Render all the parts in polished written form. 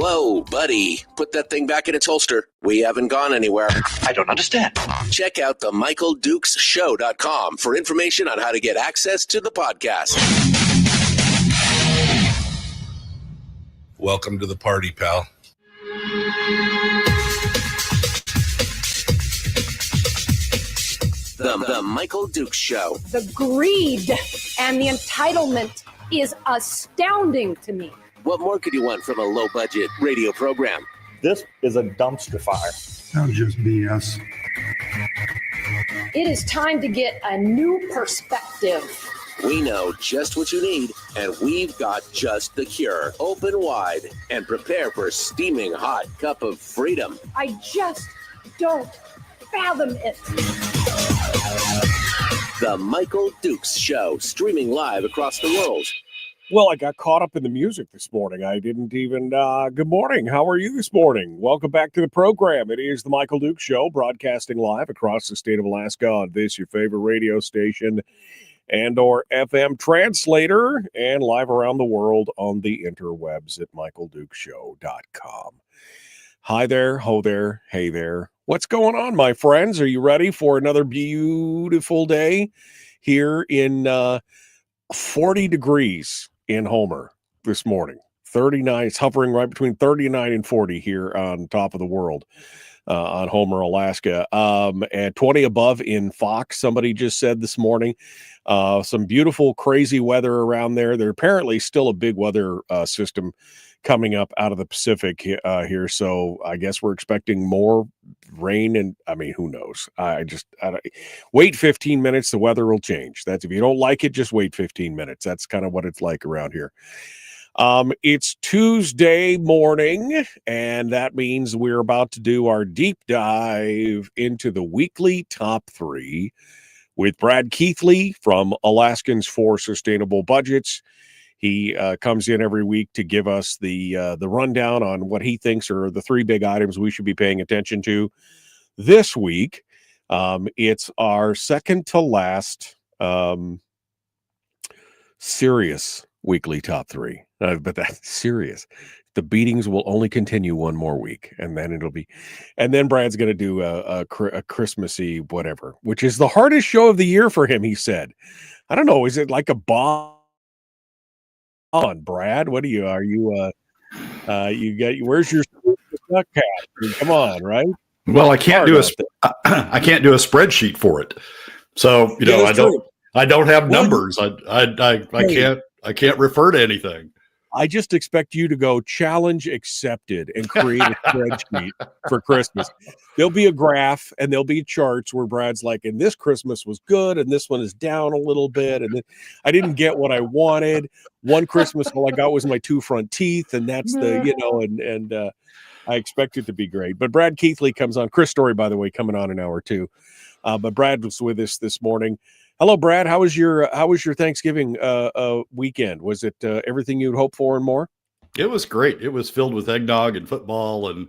Whoa, buddy. Put that thing back in its holster. We haven't gone anywhere. I don't understand. Check out the MichaelDukesShow.com for information on how to get access to the podcast. Welcome to the party, pal. The Michael Dukes Show. The greed and the entitlement is astounding to me. What more could you want from a low-budget radio program? This is a dumpster fire. That's just BS. It is time to get a new perspective. We know just what you need, and we've got just the cure. Open wide and prepare for a steaming hot cup of freedom. I just don't fathom it. The Michael Dukes Show, streaming live across the world. Well, I got caught up in the music this morning. I didn't even, good morning. How are you this morning? Welcome back to the program. It is the Michael Dukes Show, broadcasting live across the state of Alaska on this, your favorite radio station and or FM translator, and live around the world on the interwebs at michaeldukeshow.com. Hi there, ho there, hey there. What's going on, my friends? Are you ready for another beautiful day here in 40 degrees in Homer this morning? 39, it's hovering right between 39 and 40 here on top of the world on Homer, Alaska. And 20 above in Fox, somebody just said this morning. Some beautiful, crazy weather around there. There's apparently still a big weather system coming up out of the Pacific here. So I guess we're expecting more rain, and I mean, who knows? I don't, wait 15 minutes, the weather will change. That's, if you don't like it, just wait 15 minutes. That's kind of what it's like around here. It's Tuesday morning, and that means we're about to do our deep dive into the weekly top 3 with Brad Keithley from Alaskans for Sustainable Budgets. He comes in every week to give us the rundown on what he thinks are the 3 big items we should be paying attention to this week. It's our second to last serious weekly top 3. But that's serious. The beatings will only continue one more week, and then it'll be, and then Brad's going to do a Christmassy whatever, which is the hardest show of the year for him. He said, "I don't know, is it like a bomb on Brad? What are you where's your stuck cat? I mean, come on, right?" Well, I can't do I can't do a spreadsheet for it, so I don't have numbers. I can't refer to anything. I just expect you to go challenge accepted and create a spreadsheet for Christmas. There'll be a graph and there'll be charts where Brad's like, and this Christmas was good and this one is down a little bit. And then I didn't get what I wanted. One Christmas, all I got was my 2 front teeth. And that's the, I expect it to be great. But Brad Keithley comes on. Chris Story, by the way, coming on an hour too. But Brad was with us this morning. Hello, Brad. How was your Thanksgiving weekend? Was it everything you'd hope for and more? It was great. It was filled with eggnog and football and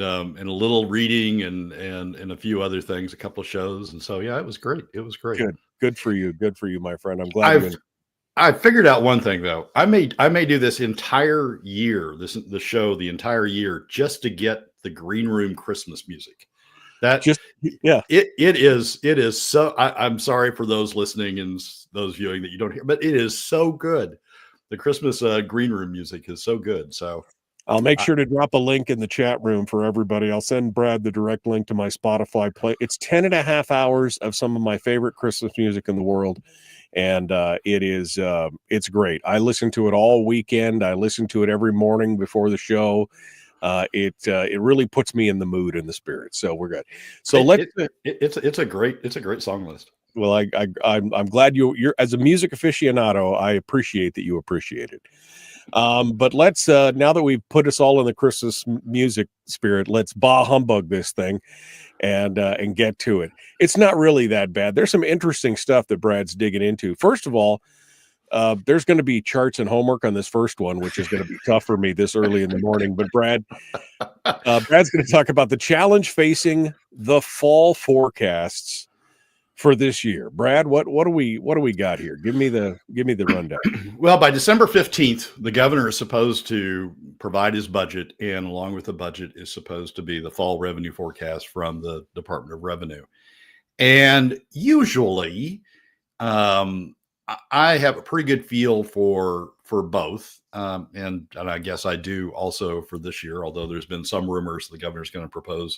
a little reading and a few other things, a couple of shows, and so yeah, it was great. It was great. Good for you, my friend. I'm glad. I figured out one thing though. I may do this entire year, the show the entire year, just to get the green room Christmas music. It is so. I'm sorry for those listening and those viewing that you don't hear, but it is so good. The Christmas green room music is so good. So I'll make sure to drop a link in the chat room for everybody. I'll send Brad the direct link to my Spotify play. It's 10.5 hours of some of my favorite Christmas music in the world. And it's great. I listen to it all weekend. I listen to it every morning before the show. It really puts me in the mood and the spirit. So we're good. So it's a great song list. Well, I'm glad you're as a music aficionado. I appreciate that you appreciate it. But let's now that we've put us all in the Christmas music spirit, let's bah humbug this thing and get to it. It's not really that bad. There's some interesting stuff that Brad's digging into. First of all, there's going to be charts and homework on this first one, which is going to be tough for me this early in the morning. But Brad's going to talk about the challenge facing the fall forecasts for this year. Brad, what do we got here? Give me the rundown. Well, by December 15th, the governor is supposed to provide his budget, and along with the budget is supposed to be the fall revenue forecast from the Department of Revenue. And usually, I have a pretty good feel for both, and I guess I do also for this year. Although there's been some rumors the governor's going to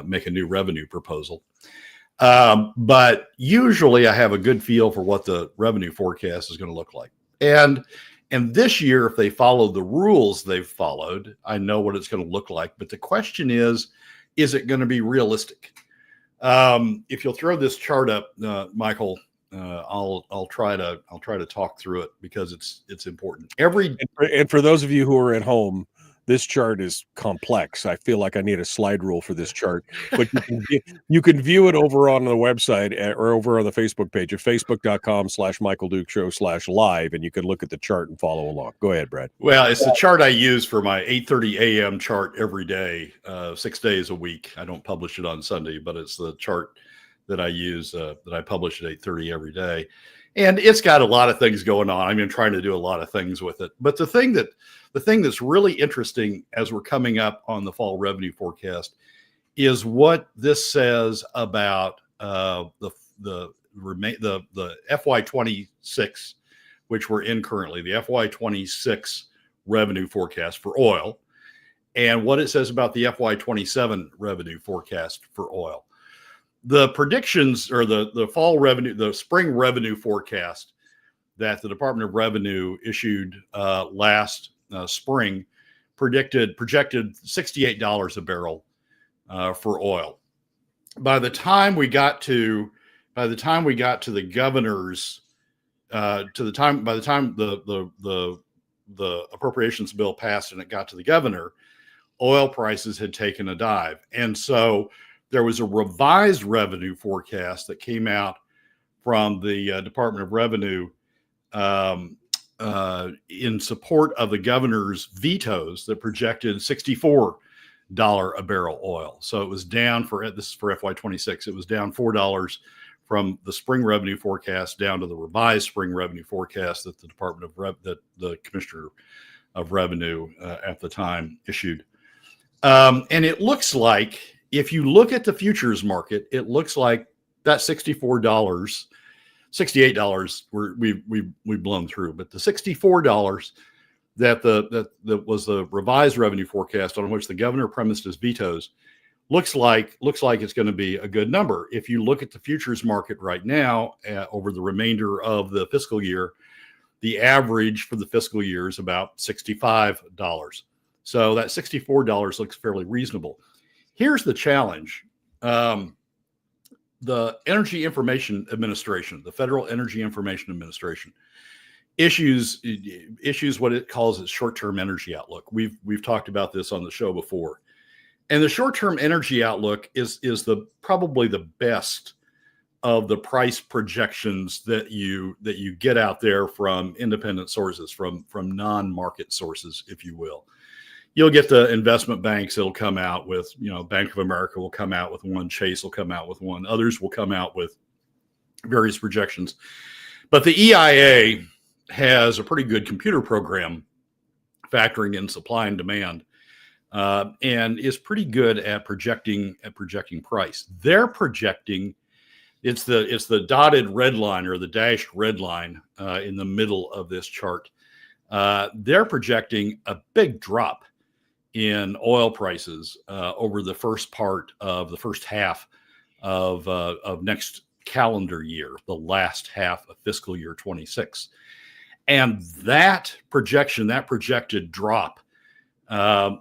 make a new revenue proposal. But usually I have a good feel for what the revenue forecast is going to look like. And this year, if they follow the rules they've followed, I know what it's going to look like. But the question is it going to be realistic? If you'll throw this chart up, Michael, I'll try to talk through it because it's important. And for those of you who are at home, this chart is complex. I feel like I need a slide rule for this chart, but you can view it over on the website or over on the Facebook page at facebook.com/Michael Duke Show /live. And you can look at the chart and follow along. Go ahead, Brad. Well, it's the chart I use for my 8:30 a.m. chart every day, 6 days a week. I don't publish it on Sunday, but it's the chart that I use, that I publish at 8:30 every day. And it's got a lot of things going on. I'm trying to do a lot of things with it. But the thing that's really interesting as we're coming up on the fall revenue forecast is what this says about the FY26, which we're in currently, the FY26 revenue forecast for oil, and what it says about the FY27 revenue forecast for oil. The predictions, or the fall revenue, the spring revenue forecast that the Department of Revenue issued last spring projected $68 a barrel for oil. By the time we got to the governor's, by the time the appropriations bill passed and it got to the governor, oil prices had taken a dive, and so there was a revised revenue forecast that came out from the Department of Revenue in support of the governor's vetoes that projected $64 a barrel oil. So it was down this is for FY26. It was down $4 from the spring revenue forecast down to the revised spring revenue forecast that that the Commissioner of Revenue at the time issued. And it looks like, if you look at the futures market, it looks like that $68 we've blown through, but the $64 that was the revised revenue forecast on which the governor premised his vetoes looks like it's going to be a good number. If you look at the futures market right now, over the remainder of the fiscal year, the average for the fiscal year is about $65. So that $64 looks fairly reasonable. Here's the challenge. The Energy Information Administration, the Federal Energy Information Administration, issues what it calls its short-term energy outlook. We've talked about this on the show before. And the short-term energy outlook is probably the best of the price projections that you get out there from independent sources, from non-market sources, if you will. You'll get the investment banks that'll come out with, Bank of America will come out with one, Chase will come out with one, others will come out with various projections. But the EIA has a pretty good computer program factoring in supply and demand, and is pretty good at projecting price. They're projecting, it's the dotted red line or the dashed red line in the middle of this chart. They're projecting a big drop in oil prices over the first half of next calendar year, the last half of fiscal year 26. And that projected drop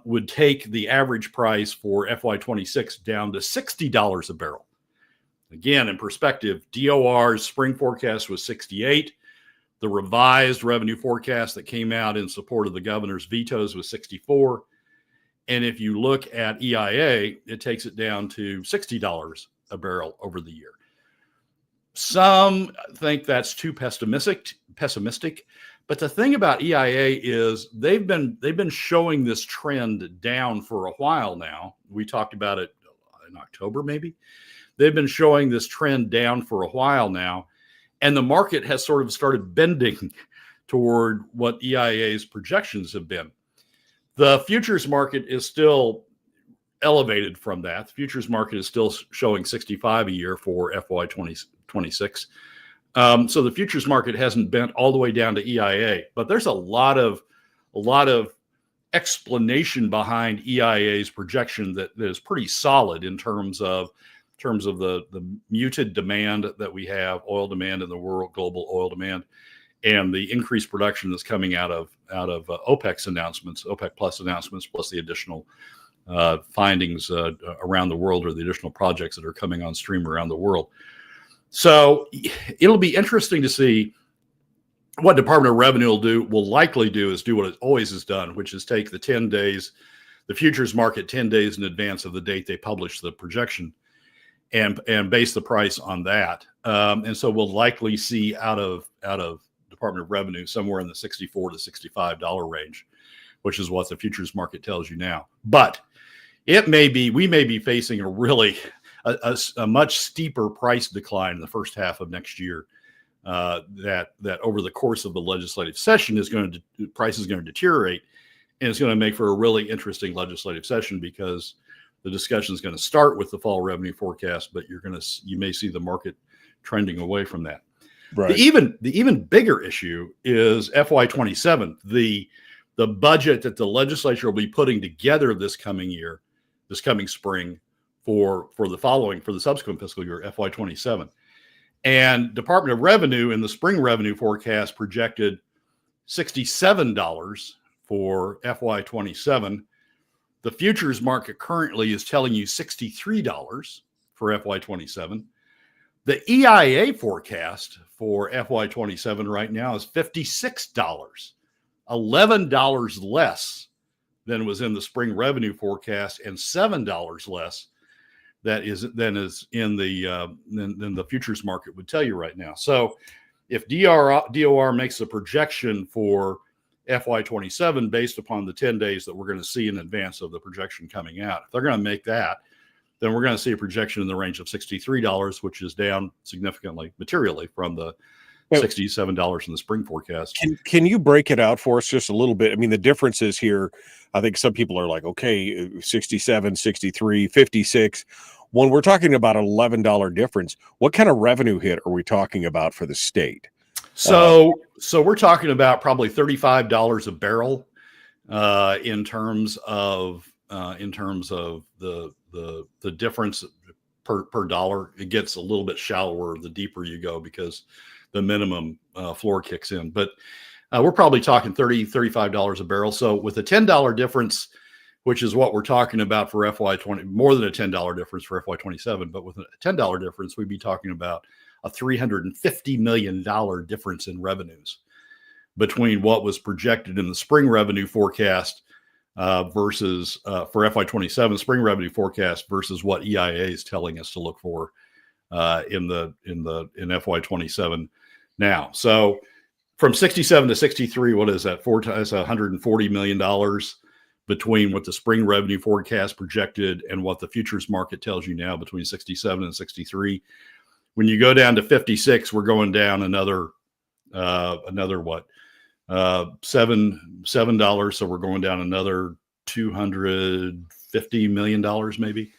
would take the average price for FY26 down to $60 a barrel. Again, in perspective, DOR's spring forecast was 68. The revised revenue forecast that came out in support of the governor's vetoes was 64. And if you look at EIA, it takes it down to $60 a barrel over the year. Some think that's too pessimistic. But the thing about EIA is they've been showing this trend down for a while now. We talked about it in October, maybe. They've been showing this trend down for a while now, and the market has sort of started bending toward what EIA's projections have been. The futures market is still elevated from that. The futures market is still showing 65 a year for FY 2026. So the futures market hasn't bent all the way down to EIA, but there's a lot of explanation behind EIA's projection that is pretty solid in terms of the muted demand that we have, oil demand in the world, global oil demand, and the increased production that's coming out of OPEC's announcements, OPEC Plus announcements, plus the additional findings around the world, or the additional projects that are coming on stream around the world. So it'll be interesting to see what Department of Revenue will likely do what it always has done, which is take the 10 days, the futures market 10 days in advance of the date they publish the projection, and base the price on that. And so we'll likely see out of Department of Revenue somewhere in the $64 to $65 range, which is what the futures market tells you now. But we may be facing a much steeper price decline in the first half of next year. That over the course of the legislative session price is going to deteriorate, and it's going to make for a really interesting legislative session, because the discussion is going to start with the fall revenue forecast, but you may see the market trending away from that. Right. The even bigger issue is FY27, the budget that the legislature will be putting together this coming spring for the subsequent fiscal year, FY27. And Department of Revenue in the spring revenue forecast projected $67 for FY27. The futures market currently is telling you $63 for FY27. The EIA forecast for FY27 right now is $56, $11 less than was in the spring revenue forecast, and $7 less than is in the futures market would tell you right now. So if DOR makes a projection for FY27 based upon the 10 days that we're going to see in advance of the projection coming out, if they're going to make that, then we're going to see a projection in the range of $63, which is down significantly, materially, from the $67 in the spring forecast. Can you break it out for us just a little bit? I mean, the differences here, I think some people are like, okay, 67, 63, 56. When we're talking about an $11 difference, what kind of revenue hit are we talking about for the state? So we're talking about probably $35 a barrel in terms of the difference per dollar. It gets a little bit shallower the deeper you go, because the minimum floor kicks in. But we're probably talking $35 a barrel. So with a $10 difference, which is what we're talking about for FY20, more than a $10 difference for FY27, but with a $10 difference, we'd be talking about a $350 million difference in revenues between what was projected in the spring revenue forecast versus for FY27 spring revenue forecast versus what EIA is telling us to look for in FY27 now. So from 67 to 63, what is that? That's $140 million between what the spring revenue forecast projected and what the futures market tells you now, between 67 and 63. When you go down to 56, we're going down another what? $7. So we're going down another $250 million maybe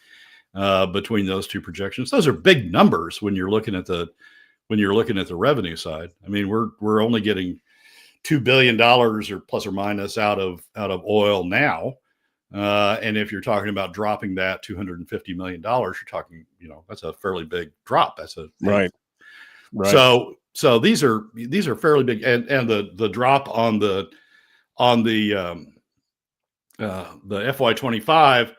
between those two projections. Those are big numbers when you're looking at the revenue side. I mean, we're only getting $2 billion or plus or minus out of oil now. And if you're talking about dropping that $250 million, you're talking, that's a fairly big drop. That's right. So these are fairly big, and the drop on the FY25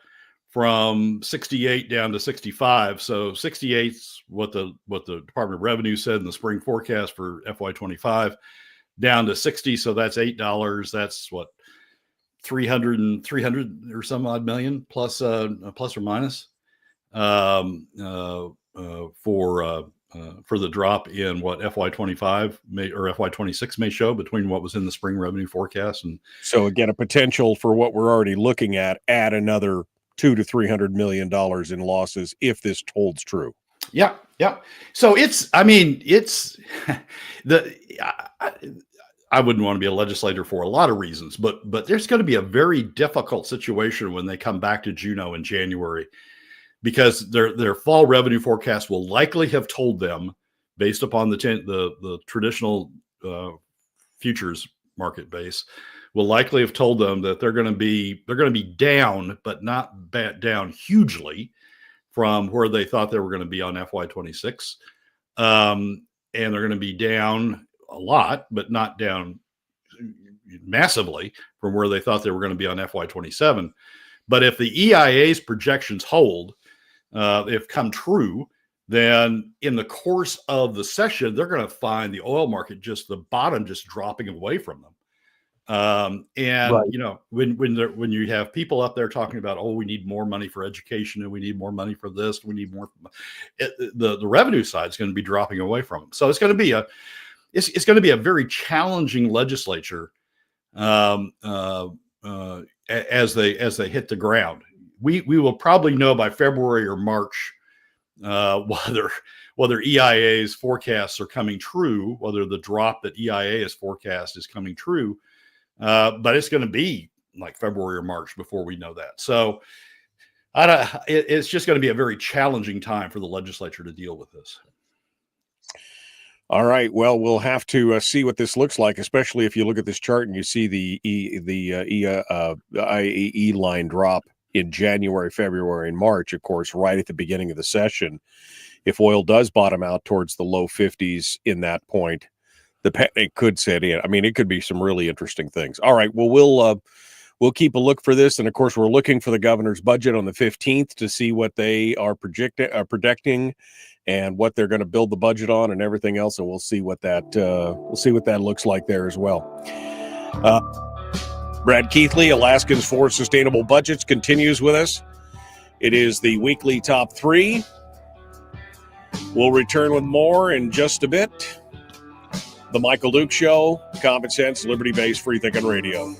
from 68 down to 65. So 68's what the Department of Revenue said in the spring forecast for FY25. down to 60. So that's $8. That's what, 300 or some odd million plus or minus for the drop in what FY25 may or FY26 may show between what was in the spring revenue forecast. And so again, a potential for what we're already looking at, add another $200 to $300 million in losses if this holds true. Yeah. So it's I wouldn't want to be a legislator for a lot of reasons, but there's going to be a very difficult situation when they come back to Juneau in January, because their fall revenue forecast will likely have told them, based upon the traditional futures market base, will likely have told them that they're going to be down, but not down hugely from where they thought they were going to be on FY26, and they're going to be down a lot, but not down massively from where they thought they were going to be on FY27. But if the EIA's projections hold, if come true, then in the course of the session, they're going to find the oil market the bottom just dropping away from them. Right. You know, when you have people up there talking about, oh, we need more money for education and we need more money for this, we need more, the revenue side is going to be dropping away from them. So it's going to be it's going to be a very challenging legislature as they hit the ground. We will probably know by February or March whether EIA's forecasts are coming true, whether the drop that EIA has forecast is coming true. But it's going to be like February or March before we know that. So it's just going to be a very challenging time for the legislature to deal with this. All right. Well, we'll have to see what this looks like, especially if you look at this chart and you see the IAE line drop in January, February, and March, of course, right at the beginning of the session. If oil does bottom out towards the low 50s in that point, the panic could set in. I mean, it could be some really interesting things. All right. Well, we'll keep a look for this. And of course, we're looking for the governor's budget on the 15th to see what they are projecting and what they're going to build the budget on and everything else. And we'll see what that looks like there as well. Brad Keithley, Alaskans for Sustainable Budgets, continues with us. It is the weekly top 3. We'll return with more in just a bit. The Michael Duke Show, Common Sense, Liberty-Based, Free Thinking Radio.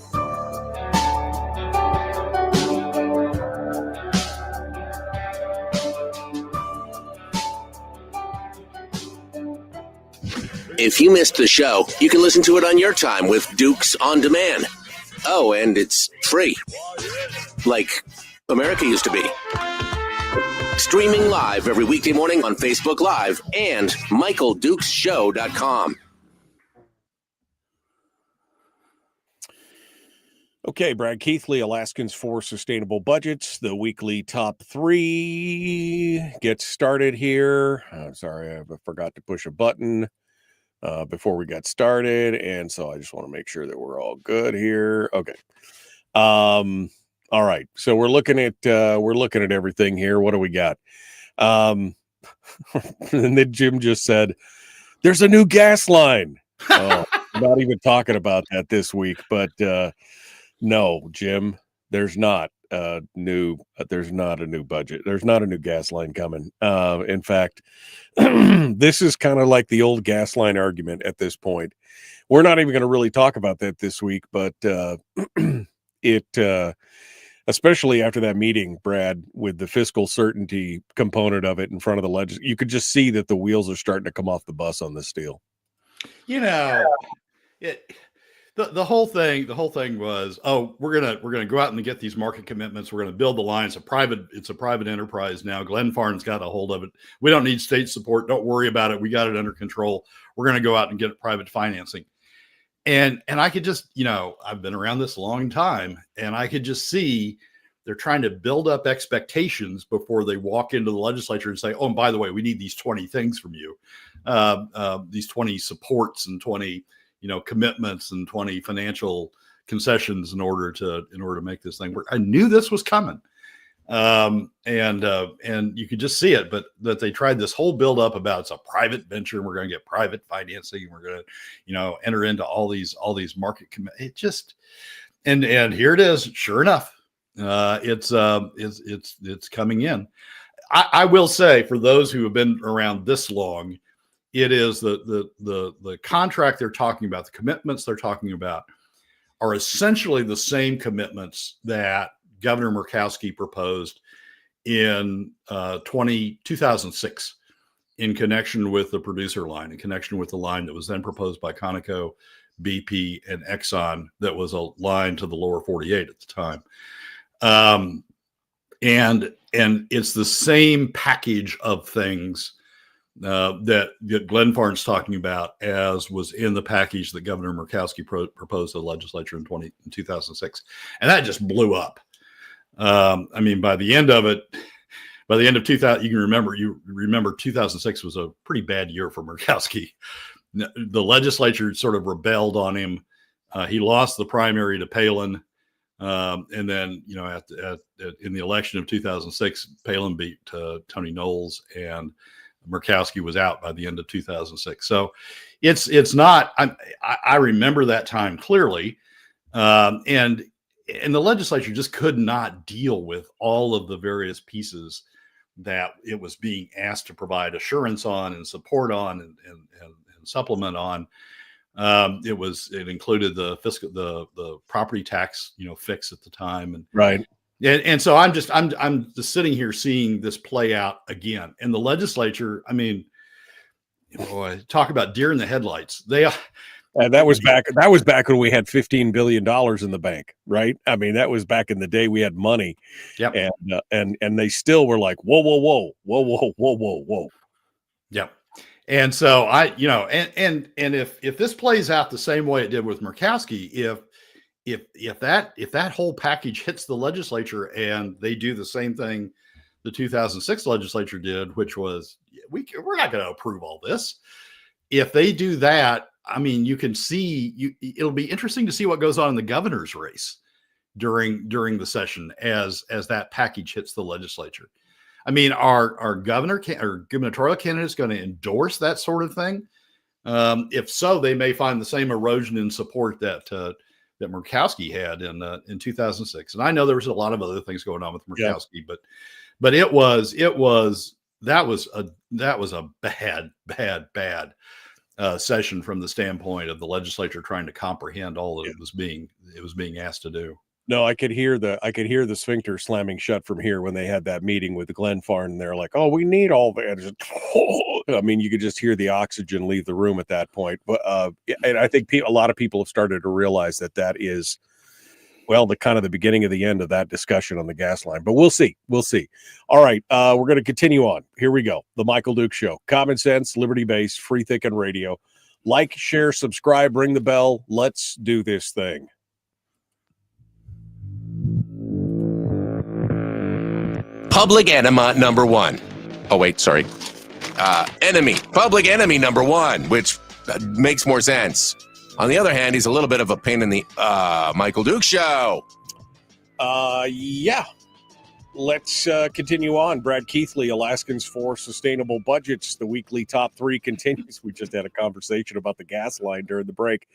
If you missed the show, you can listen to it on your time with Dukes On Demand. Oh, and it's free. Like America used to be. Streaming live every weekday morning on Facebook Live and MichaelDukesShow.com. Okay, Brad Keithley, Alaskans for Sustainable Budgets. The weekly top 3 gets started here. I'm sorry, I forgot to push a button before we got started, and so I just want to make sure that we're all good here. Okay. All right. So we're looking at everything here. What do we got? And then Jim just said, "There's a new gas line." Oh, I'm not even talking about that this week, but no, Jim, there's not a new budget. There's not a new gas line coming. In fact, this is kind of like the old gas line argument at this point. We're not even going to really talk about that this week, but especially after that meeting, Brad, with the fiscal certainty component of it in front of the legislature, you could just see that the wheels are starting to come off the bus on this deal. You know, the whole thing was, oh, we're gonna go out and get these market commitments. We're gonna build the line. It's a private enterprise now. Glenfarne's got a hold of it. We don't need state support. Don't worry about it. We got it under control. We're gonna go out and get private financing. And I could just, I've been around this a long time, and I could just see they're trying to build up expectations before they walk into the legislature and say, oh, and by the way, we need these 20 things from you, these 20 supports and 20, commitments and 20 financial concessions in order to make this thing work. I knew this was coming. And you could just see it, but that they tried this whole build up about it's a private venture and we're going to get private financing and we're going to, enter into all these market it just, and here it is. Sure enough, it's coming in. I will say, for those who have been around this long, it is the contract they're talking about, the commitments they're talking about are essentially the same commitments that Governor Murkowski proposed in 2006 in connection with the producer line, in connection with the line that was then proposed by Conoco, BP, and Exxon, that was a line to the lower 48 at the time. And it's the same package of things that Glenfarne's talking about as was in the package that Governor Murkowski proposed to the legislature in 2006. And that just blew up. I mean, by the end of 2000, you remember 2006 was a pretty bad year for Murkowski. The legislature sort of rebelled on him. He lost the primary to Palin. And then, in the election of 2006, Palin beat Tony Knowles, and Murkowski was out by the end of 2006. So it's not, I remember that time clearly. And the legislature just could not deal with all of the various pieces that it was being asked to provide assurance on and support on and supplement on. It included the property tax, fix at the time. And right. And so I'm just sitting here seeing this play out again. And the legislature, I mean, talk about deer in the headlights. That was back when we had $15 billion in the bank, right? I mean, that was back in the day we had money. Yep. And they still were like, whoa. Yep. And so and if this plays out the same way it did with Murkowski, if that whole package hits the legislature and they do the same thing the 2006 legislature did, which was we're not going to approve all this. If they do that, I mean, you can see it'll be interesting to see what goes on in the governor's race during the session as that package hits the legislature. I mean, are gubernatorial candidates going to endorse that sort of thing? If so, they may find the same erosion in support that Murkowski had in 2006. And I know there was a lot of other things going on with Murkowski, but that was a bad session from the standpoint of the legislature trying to comprehend all that it was being asked to do. No, I could hear the sphincter slamming shut from here when they had that meeting with Glenfarne, and they're like, "Oh, we need all that." I mean, you could just hear the oxygen leave the room at that point. But and I think a lot of people have started to realize that is, well, the kind of the beginning of the end of that discussion on the gas line. But we'll see. All right, we're going to continue on. Here we go. The Michael Duke Show. Common sense, liberty-based, free thinking radio. Like, share, subscribe, ring the bell. Let's do this thing. Public enema number one. Oh, wait, sorry. Public enemy number one, which makes more sense. On the other hand, he's a little bit of a pain in the Michael Duke Show. Yeah. Let's continue on. Brad Keithley, Alaskans for Sustainable Budgets. The weekly top three continues. We just had a conversation about the gas line during the break.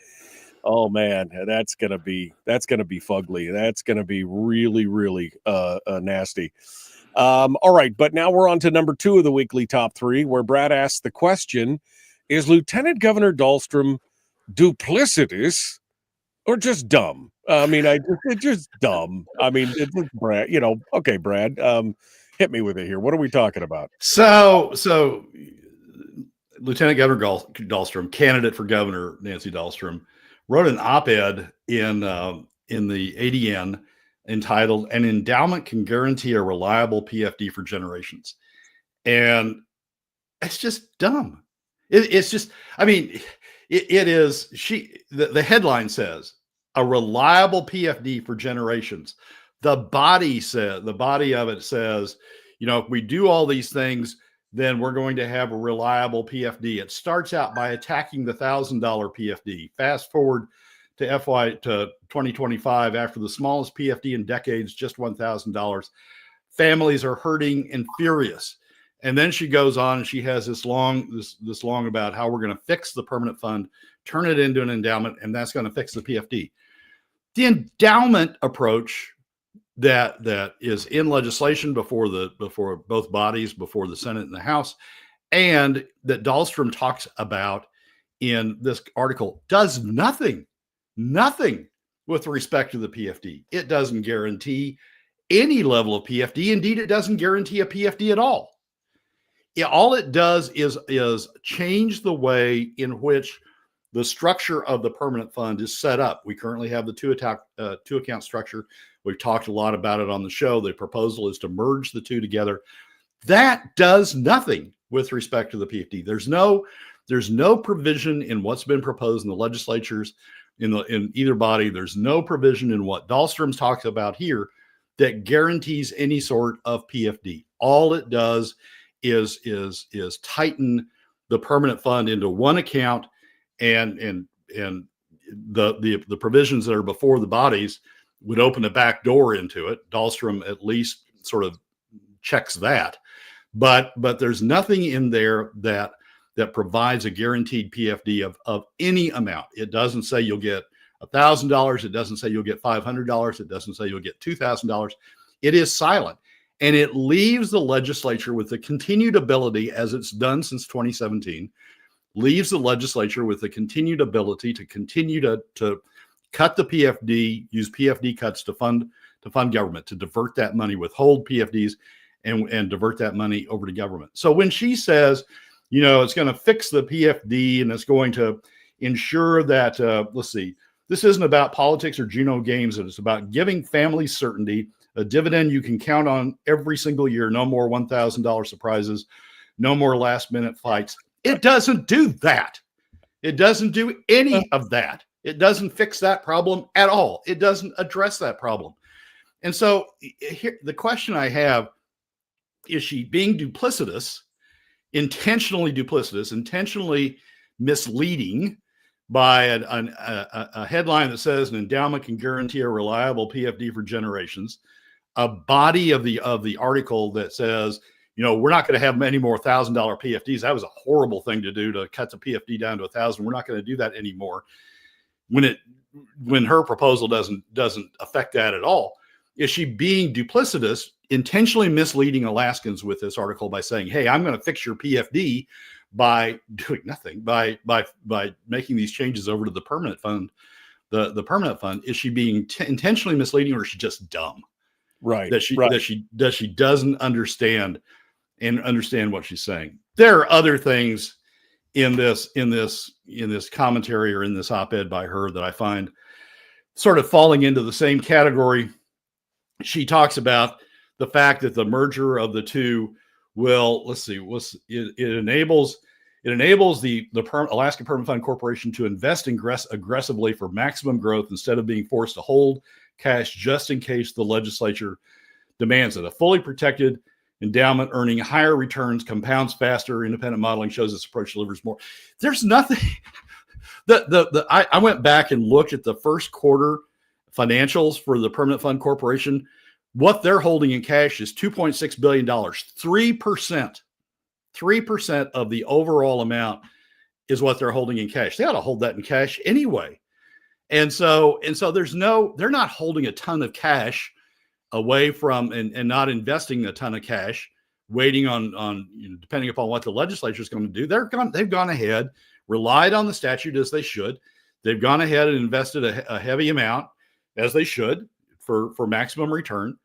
Oh man, that's gonna be fugly. That's gonna be really, really nasty. All right, but now we're on to number two of the weekly top three, where Brad asked the question: is Lieutenant Governor Dahlstrom duplicitous or just dumb? I mean, it's just dumb. I mean, it's Brad. Okay, Brad, hit me with it here. What are we talking about? So Lieutenant Governor Dahlstrom, candidate for governor Nancy Dahlstrom, wrote an op-ed in the ADN entitled "An Endowment Can Guarantee a Reliable PFD for Generations." And it's just dumb. It's just, I mean, it is, the headline says, a reliable PFD for generations. The body of it says, if we do all these things, then we're going to have a reliable PFD. It starts out by attacking the $1,000 PFD. Fast forward to 2025, after the smallest PFD in decades, just $1,000. families are hurting and furious. And then she goes on and she has this long about how we're going to fix the permanent fund, turn it into an endowment, and that's going to fix the PFD. The endowment approach that is in legislation before both bodies, before the Senate and the House, and that Dahlstrom talks about in this article, does nothing with respect to the PFD. It doesn't guarantee any level of PFD. Indeed, it doesn't guarantee a PFD at all. All it does is change the way in which the structure of the permanent fund is set up. We currently have the two account structure. We've talked a lot about it on the show. The proposal is to merge the two together. That does nothing with respect to the PFD. There's no provision in what's been proposed in the legislatures in either body. There's no provision in what Dahlstrom talks about here that guarantees any sort of PFD. All it does is tighten the permanent fund into one account, and the provisions that are before the bodies would open a back door into it. Dahlstrom at least sort of checks that, but there's nothing in there that provides a guaranteed PFD of any amount. It doesn't say you'll get $1,000. It doesn't say you'll get $500. It doesn't say you'll get $2,000. It is silent. And it leaves the legislature with the continued ability, as it's done since 2017, leaves the legislature with the continued ability to continue to cut the PFD, use PFD cuts to fund government, to divert that money, withhold PFDs, and divert that money over to government. So when she says, it's going to fix the PFD and it's going to ensure that, let's see, this isn't about politics or Juno games. It's about giving families certainty, a dividend you can count on every single year. No more $1,000 surprises, no more last minute fights. It doesn't do that. It doesn't do any of that. It doesn't fix that problem at all. It doesn't address that problem. And so here, the question I have, is she being duplicitous, intentionally misleading by a headline that says an endowment can guarantee a reliable PFD for generations, a body of the article that says, we're not going to have any more $1,000 PFDs. That was a horrible thing to do, to cut the PFD down to 1,000. We're not going to do that anymore. When her proposal doesn't affect that at all. Is she being duplicitous, intentionally misleading Alaskans with this article by saying, hey, I'm going to fix your PFD by doing nothing, by making these changes over to the permanent fund, the permanent fund? Is she being intentionally misleading, or is she just dumb? Right. That she doesn't understand what she's saying. There are other things in this commentary or in this op-ed by her that I find sort of falling into the same category. She talks about the fact that the merger of the two will, it enables the Alaska Permanent Fund Corporation to invest aggressively for maximum growth instead of being forced to hold cash just in case the legislature demands it. A fully protected endowment earning higher returns, compounds faster. Independent modeling shows this approach delivers more. There's nothing. I went back and looked at the first quarter financials for the Permanent Fund Corporation. What they're holding in cash is $2.6 billion, 3% of the overall amount is what they're holding in cash. They ought to hold that in cash anyway. And so they're not holding a ton of cash away from and not investing a ton of cash, waiting on depending upon what the legislature is going to do. They've gone ahead, relied on the statute as they should. They've gone ahead and invested a heavy amount, as they should, for maximum return.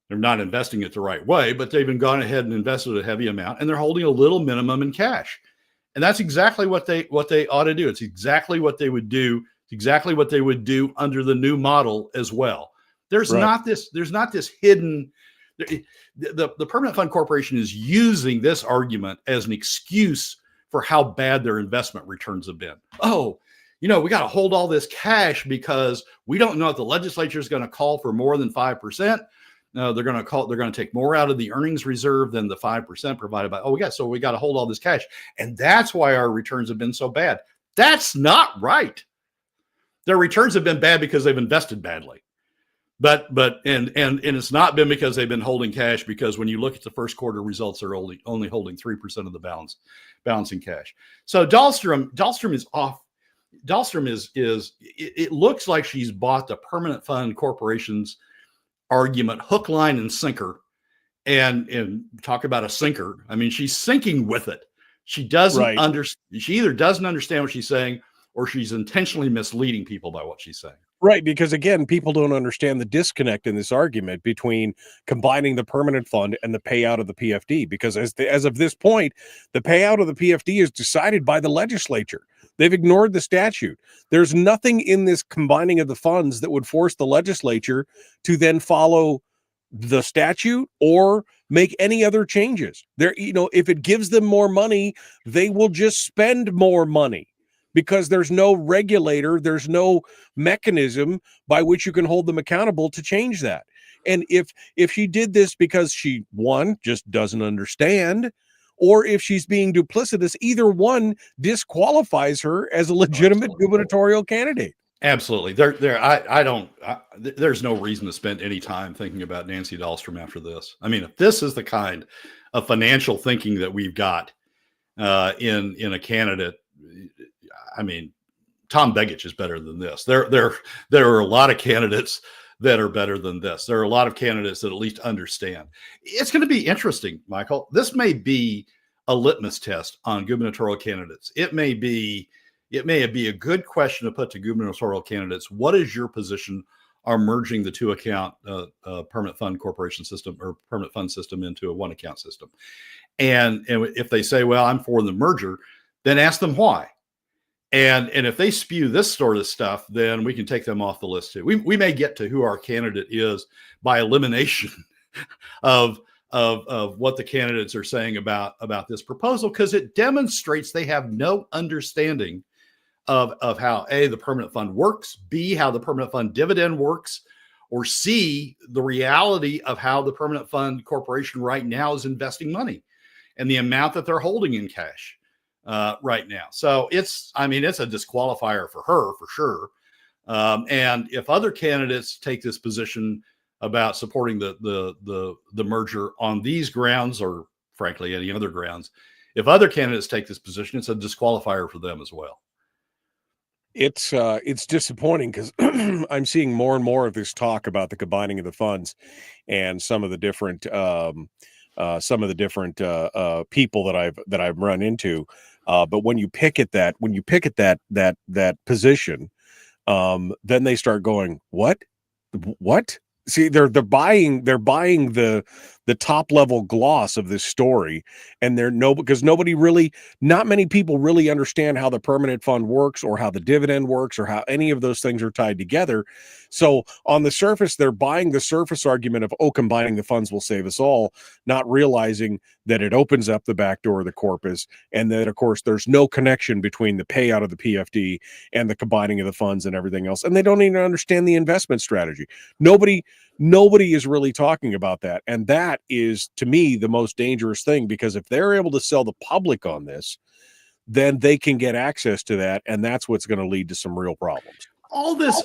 They're not investing it the right way, but they've gone ahead and invested a heavy amount, and they're holding a little minimum in cash. And that's exactly what they ought to do. It's exactly what they would do. It's exactly what they would do under the new model as well. There's not this hidden. The Permanent Fund Corporation is using this argument as an excuse for how bad their investment returns have been. Oh, we got to hold all this cash because we don't know if the legislature is going to call for more than 5%. No, they're going to take more out of the earnings reserve than the 5% provided by. So we got to hold all this cash, and that's why our returns have been so bad. That's not right. Their returns have been bad because they've invested badly. But it's not been because they've been holding cash, because when you look at the first quarter results, they're only holding 3% of the balance in cash. So Dahlstrom is off. Dahlstrom is it looks like she's bought the permanent fund corporation's argument hook, line, and sinker. And talk about a sinker. I mean, she's sinking with it. She doesn't she either doesn't understand what she's saying, or she's intentionally misleading people by what she's saying. Right, because again, people don't understand the disconnect in this argument between combining the permanent fund and the payout of the PFD. Because as of this point, the payout of the PFD is decided by the legislature. They've ignored the statute. There's nothing in this combining of the funds that would force the legislature to then follow the statute or make any other changes. If it gives them more money, they will just spend more money, because there's no regulator, there's no mechanism by which you can hold them accountable to change that. And if she did this because she, one, just doesn't understand, or if she's being duplicitous, either one disqualifies her as a legitimate gubernatorial candidate. Absolutely. There's no reason to spend any time thinking about Nancy Dahlstrom after this. I mean, if this is the kind of financial thinking that we've got in a candidate, I mean, Tom Begich is better than this. There are a lot of candidates that are better than this. There are a lot of candidates that at least understand. It's going to be interesting, Michael. This may be a litmus test on gubernatorial candidates. It may be a good question to put to gubernatorial candidates. What is your position on merging the two account permanent fund corporation system or permanent fund system into a one account system? And if they say, well, I'm for the merger, then ask them why. And if they spew this sort of stuff, then we can take them off the list too. We may get to who our candidate is by elimination of what the candidates are saying about this proposal, because it demonstrates they have no understanding of how A, the permanent fund works, B, how the permanent fund dividend works, or C, the reality of how the permanent fund corporation right now is investing money and the amount that they're holding in cash right now. So it's a disqualifier for her for sure. And if other candidates take this position about supporting the merger on these grounds, or frankly any other grounds, if other candidates take this position, it's a disqualifier for them as well. It's disappointing, because I'm seeing more and more of this talk about the combining of the funds and some of the different people that I've run into. But when you pick at that position, then they start going, what? See, they're buying the top level gloss of this story, and because not many people really understand how the permanent fund works, or how the dividend works, or how any of those things are tied together. So on the surface, they're buying the surface argument of, combining the funds will save us all, not realizing that it opens up the back door of the corpus, and that of course there's no connection between the payout of the PFD and the combining of the funds and everything else. And they don't even understand the investment strategy. Nobody is really talking about that. And that is, to me, the most dangerous thing, because if they're able to sell the public on this, then they can get access to that. And that's what's going to lead to some real problems. All this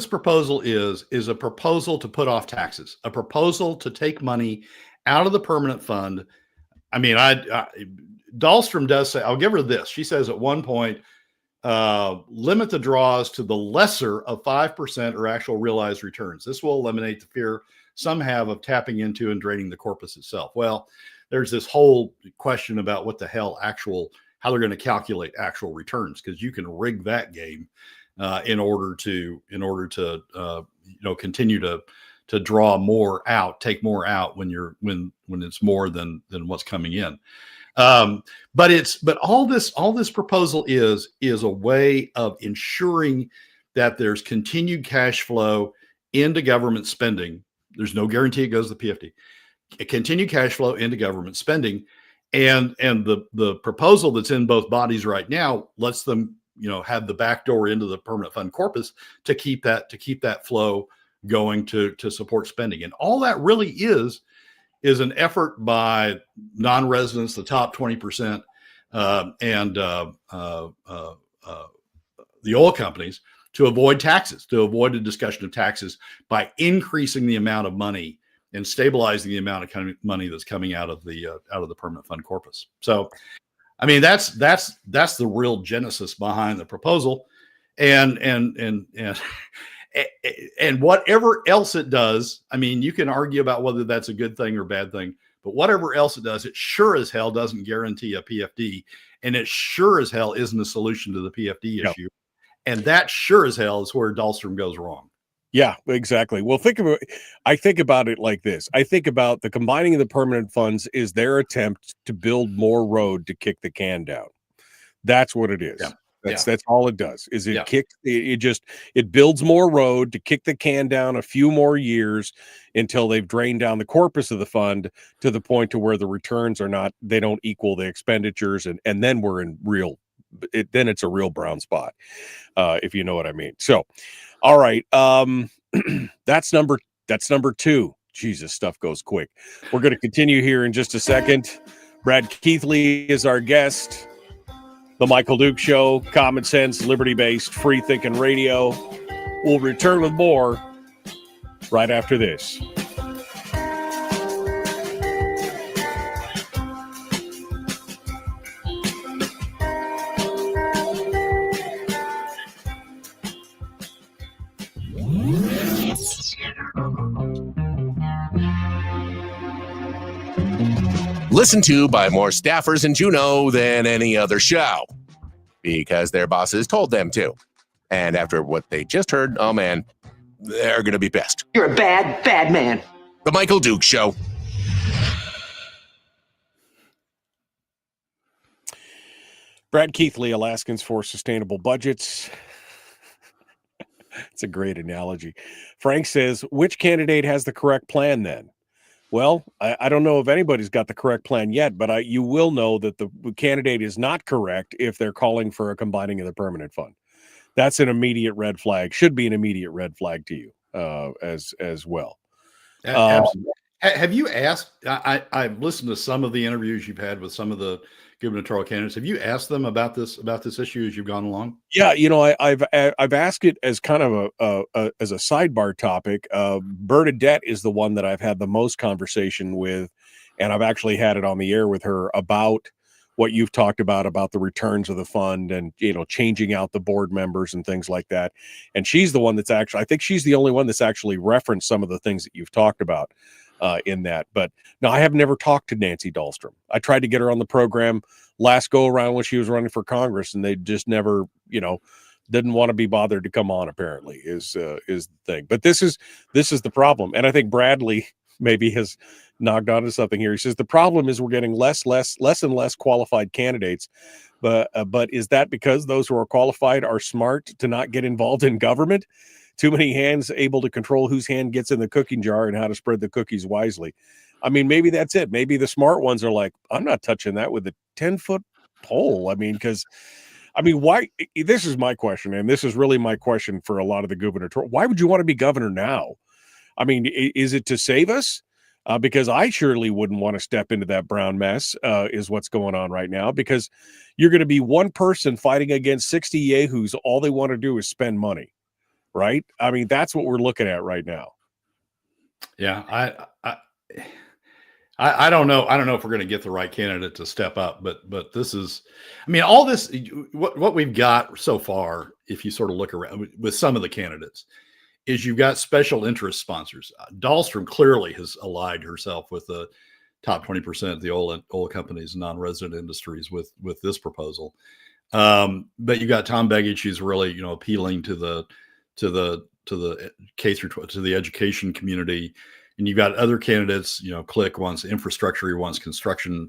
proposal is a proposal to put off taxes, a proposal to take money out of the permanent fund. I mean, Dahlstrom does say, I'll give her this. She says at one point, limit the draws to the lesser of 5% or actual realized returns. This will eliminate the fear some have of tapping into and draining the corpus itself. Well, there's this whole question about what the hell how they're going to calculate actual returns, because you can rig that game in order to continue to draw more out, take more out when it's more than what's coming in. But all this proposal is a way of ensuring that there's continued cash flow into government spending. There's no guarantee it goes to the PFD. A continued cash flow into government spending, and the proposal that's in both bodies right now lets them have the back door into the permanent fund corpus to keep that flow going to support spending. And all that really is an effort by non-residents, the top 20%, and the oil companies, to avoid taxes, to avoid a discussion of taxes by increasing the amount of money and stabilizing the amount of money that's coming out of the permanent fund corpus. So, I mean, that's the real genesis behind the proposal, and whatever else it does. I mean, you can argue about whether that's a good thing or bad thing, but whatever else it does, it sure as hell doesn't guarantee a PFD, and it sure as hell isn't a solution to the PFD issue. And that sure as hell is where Dahlstrom goes wrong. Yeah, exactly. Well, I think about it like this. I think about the combining of the permanent funds is their attempt to build more road to kick the can down. That's what it is. Yeah. That's all it does. Is it it builds more road to kick the can down a few more years until they've drained down the corpus of the fund to the point to where the returns they don't equal the expenditures, and then we're in then it's a real brown spot, if you know what I mean. So, all right, that's number 2. Jesus, stuff goes quick. We're going to continue here in just a second. Brad Keithley is our guest. The Michael Duke Show, common sense, liberty-based, free-thinking radio. We'll return with more right after this. Listened to by more staffers in Juneau than any other show because their bosses told them to. And after what they just heard, oh man, they're going to be pissed. You're a bad, bad man. The Michael Duke Show. Brad Keithley, Alaskans for Sustainable Budgets. It's a great analogy. Frank says, which candidate has the correct plan then? Well, I don't know if anybody's got the correct plan yet, but you will know that the candidate is not correct if they're calling for a combining of the permanent fund. That's an immediate red flag, should be an immediate red flag to you as well. Absolutely. Have you asked, I've listened to some of the interviews you've had with some of the gubernatorial candidates. Have you asked them about this issue as you've gone along? Yeah, I've asked it as kind of as a sidebar topic. Bernadette is the one that I've had the most conversation with, and I've actually had it on the air with her about what you've talked about the returns of the fund and changing out the board members and things like that. And she's the one I think she's the only one that's actually referenced some of the things that you've talked about in that. But no, I have never talked to Nancy Dahlstrom. I tried to get her on the program last go around when she was running for Congress, and they just never, didn't want to be bothered to come on, apparently, is the thing. But this is the problem. And I think Bradley maybe has knocked onto something here. He says the problem is we're getting less and less qualified candidates. But is that because those who are qualified are smart to not get involved in government? Too many hands able to control whose hand gets in the cooking jar and how to spread the cookies wisely. I mean, maybe that's it. Maybe the smart ones are like, I'm not touching that with a 10-foot pole. Why? This is my question, and this is really my question for a lot of the gubernatorial. Why would you want to be governor now? I mean, is it to save us? Because I surely wouldn't want to step into that brown mess, is what's going on right now, because you're going to be one person fighting against 60 yahoos. All they want to do is spend money, right? I mean, that's what we're looking at right now. Yeah, I don't know. I don't know if we're going to get the right candidate to step up, but this is, all this, what we've got so far, if you sort of look around with some of the candidates, is you've got special interest sponsors. Dahlstrom clearly has allied herself with the top 20% of the oil companies and non-resident industries with this proposal. But you got Tom Begich, who's really, appealing to the K through 12, to the education community. And you've got other candidates, Click wants infrastructure, he wants construction,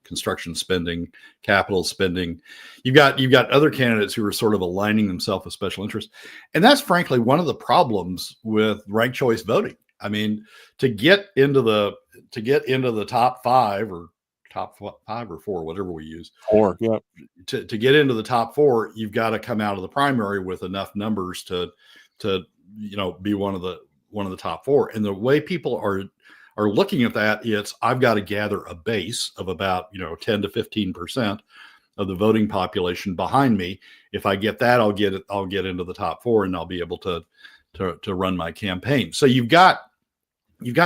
construction spending, capital spending. You've got other candidates who are sort of aligning themselves with special interest. And that's frankly one of the problems with ranked choice voting. I mean, to get into the top five or four, whatever we use. Four, yeah. To get into the top four, you've got to come out of the primary with enough numbers to be one of the top four. And the way people are looking at that, I've got to gather a base of about 10 to 15%, of the voting population behind me. If I get that, I'll get into the top 4, and I'll be able to run my campaign. So you've got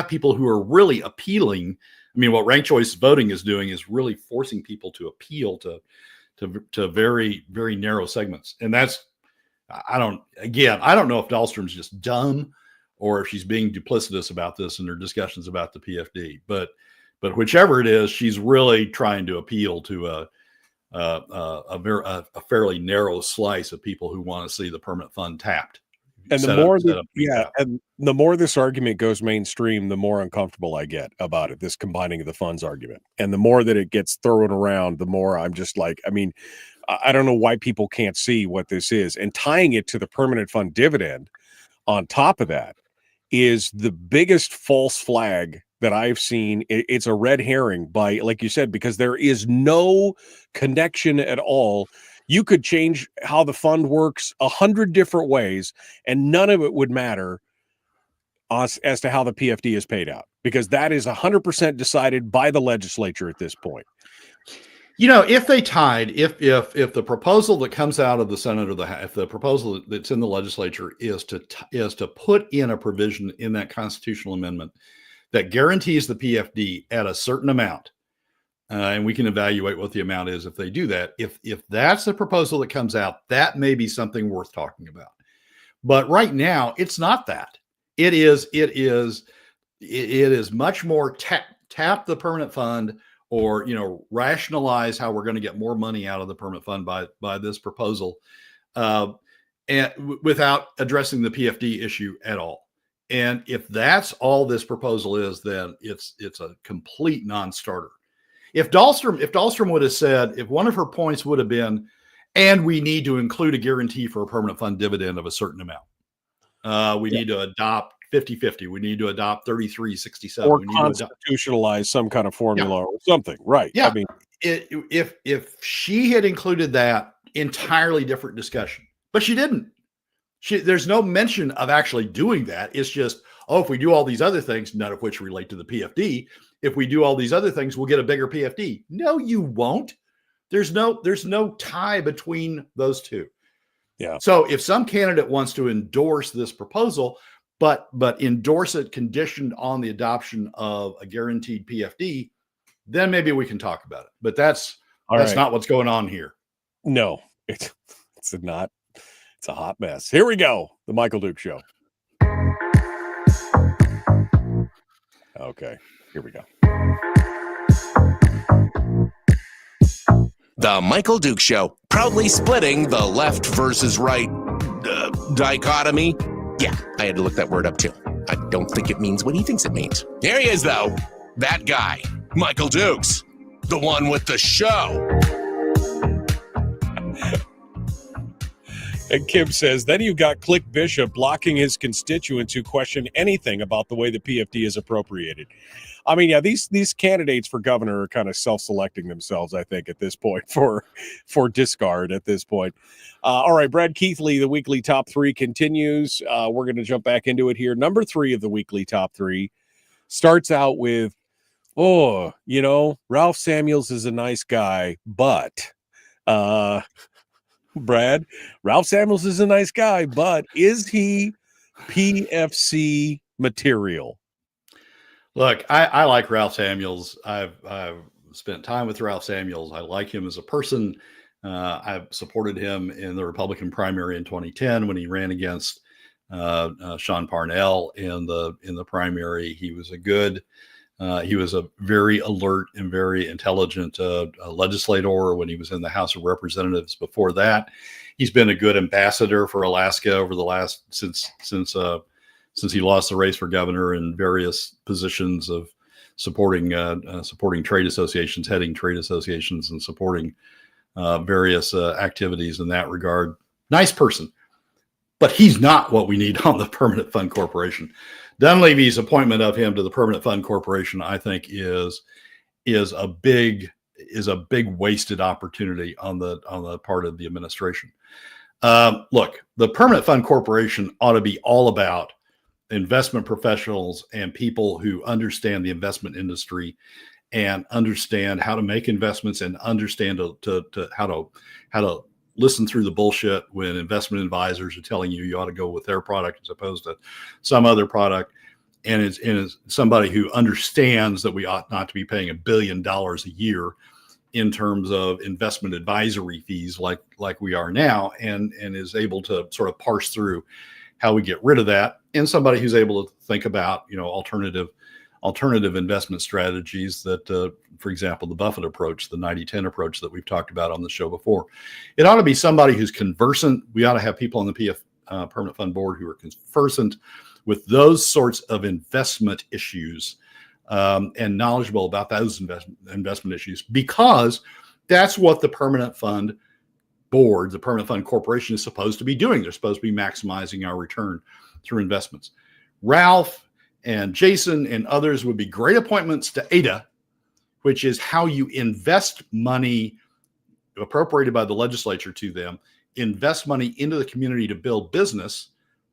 people who are really appealing. I mean, what ranked choice voting is doing is really forcing people to appeal to very, very narrow segments. And that's, I don't know if Dahlstrom's just dumb or if she's being duplicitous about this in her discussions about the PFD, but whichever it is, she's really trying to appeal to a fairly narrow slice of people who want to see the permanent fund tapped. And the more this argument goes mainstream, the more uncomfortable I get about it, this combining of the funds argument. And the more that it gets thrown around, the more I'm just like, I mean, I don't know why people can't see what this is. And tying it to the permanent fund dividend on top of that is the biggest false flag that I've seen. It's a red herring by, like you said, because there is no connection at all. You could change how the fund works 100 different ways, and none of it would matter as to how the PFD is paid out, because that is 100% decided by the legislature at this point. You know, if they tied, if the proposal that comes out of the Senate or if the proposal that's in the legislature is to put in a provision in that constitutional amendment that guarantees the PFD at a certain amount, and we can evaluate what the amount is if they do that. If that's the proposal that comes out, that may be something worth talking about. But right now, it's not that. It is much more tap the permanent fund, or rationalize how we're going to get more money out of the permanent fund by this proposal, and without addressing the PFD issue at all. And if that's all this proposal is, then it's a complete non-starter. If Dahlstrom would have said, if one of her points would have been, and we need to include a guarantee for a permanent fund dividend of a certain amount, we need to adopt 50-50, we need to adopt 33-67, or we need constitutionalize some kind of formula or something, right? Yeah. I mean, if she had included that, entirely different discussion, but she didn't. There's no mention of actually doing that. It's just, if we do all these other things, none of which relate to the PFD, if we do all these other things, we'll get a bigger PFD. No, you won't. There's no tie between those two. Yeah. So if some candidate wants to endorse this proposal, but endorse it conditioned on the adoption of a guaranteed PFD, then maybe we can talk about it. But that's not what's going on here. No, it's not. It's a hot mess. Here we go. The Michael Duke Show. Okay, here we go. The Michael Duke Show, proudly splitting the left versus right dichotomy. Yeah, I had to look that word up too. I don't think it means what he thinks it means. Here he is, though. That guy, Michael Dukes, the one with the show. And Kim says, then you've got Click Bishop blocking his constituents who question anything about the way the PFD is appropriated. I mean, yeah, these candidates for governor are kind of self-selecting themselves, I think, at this point for discard at this point. All right, Brad Keithley, the weekly top 3 continues. We're going to jump back into it here. Number 3 of the weekly top 3 starts out with, Ralph Samuels is a nice guy, but Brad, Ralph Samuels is a nice guy, but is he PFC material? Look, I like Ralph Samuels. I've spent time with Ralph Samuels. I like him as a person. I've supported him in the Republican primary in 2010 when he ran against Sean Parnell in the primary. He was a very alert and very intelligent legislator when he was in the House of Representatives. Before that, he's been a good ambassador for Alaska over the last since he lost the race for governor, in various positions of supporting trade associations, heading trade associations, and supporting various activities in that regard. Nice person, but he's not what we need on the Permanent Fund Corporation. Dunleavy's appointment of him to the Permanent Fund Corporation, I think, is a big wasted opportunity on the part of the administration. Look, the Permanent Fund Corporation ought to be all about investment professionals and people who understand the investment industry and understand how to make investments and understand how to listen through the bullshit when investment advisors are telling you ought to go with their product as opposed to some other product. And it's somebody who understands that we ought not to be paying $1 billion a year in terms of investment advisory fees like we are now, and is able to sort of parse through how we get rid of that, and somebody who's able to think about, alternative investment strategies that, for example, the Buffett approach, the 90-10 approach that we've talked about on the show before. It ought to be somebody who's conversant. We ought to have people on the PF Permanent Fund Board who are conversant with those sorts of investment issues, and knowledgeable about those investment issues, because that's what the Permanent Fund Board, the Permanent Fund Corporation, is supposed to be doing. They're supposed to be maximizing our return through investments. Ralph and Jason and others would be great appointments to ADA, which is how you invest money appropriated by the legislature to them, invest money into the community to build business.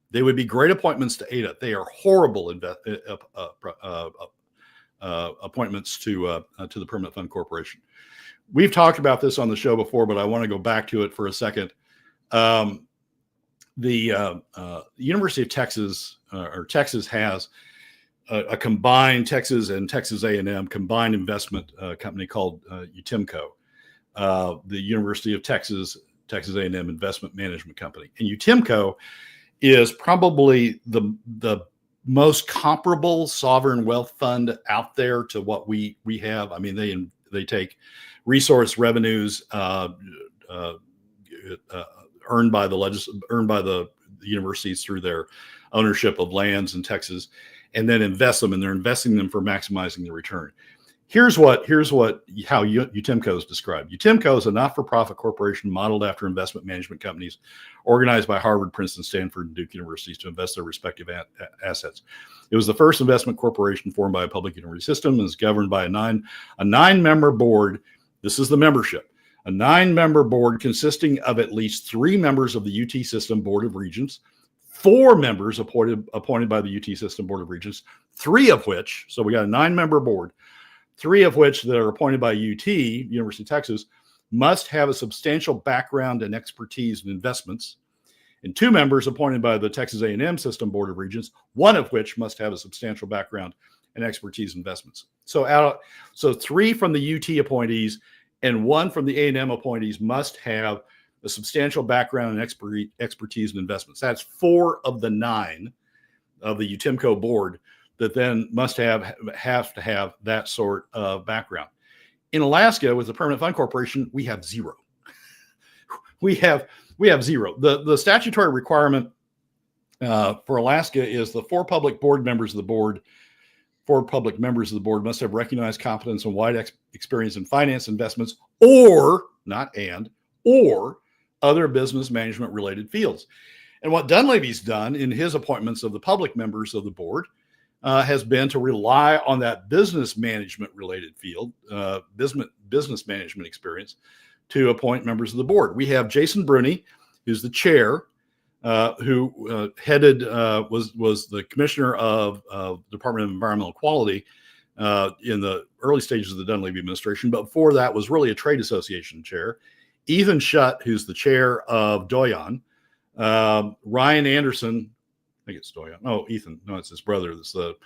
They would be great appointments to ADA. They are horrible appointments to the Permanent Fund Corporation. We've talked about this on the show before, but I want to go back to it for a second. The University of Texas, or Texas, has a combined Texas and Texas A&M combined investment company called UTIMCO, the University of Texas A&M Investment Management Company. And UTIMCO is probably the most comparable sovereign wealth fund out there to what we have. I mean, they take resource revenues earned by the universities through their ownership of lands in Texas, and then invest them, and they're investing them for maximizing the return. Here's how UTIMCO is described. UTIMCO is a not-for-profit corporation modeled after investment management companies organized by Harvard, Princeton, Stanford, and Duke universities to invest their respective assets. It was the first investment corporation formed by a public university system and is governed by a nine-member board. This is the membership. A 9-member board consisting of at least 3 members of the UT System Board of Regents, 4 members appointed by the UT System Board of Regents, 3 of which, so we got a 9-member board, 3 of which that are appointed by UT, University of Texas, must have a substantial background and expertise in investments, and 2 members appointed by the Texas A&M System Board of Regents, 1 of which must have a substantial background and expertise in investments. So 3 from the UT appointees and 1 from the A&M appointees must have a substantial background and expertise in investments. That's 4 of the 9 of the UTIMCO board that then must have to have that sort of background. In Alaska, with the Permanent Fund Corporation, we have 0. we have 0. The statutory requirement for Alaska is the 4 public members of the board must have recognized competence and wide experience in finance, investments, or other business management related fields. And what Dunleavy's done in his appointments of the public members of the board has been to rely on that business management related field, business management experience, to appoint members of the board. We have Jason Bruni, who's the chair, who was the commissioner of Department of Environmental Quality in the early stages of the Dunleavy administration, but before that was really a trade association chair. Ethan Schutt, who's the chair of Doyon. Ryan Anderson, I think it's Doyon. Oh, Ethan. No, it's his brother that's the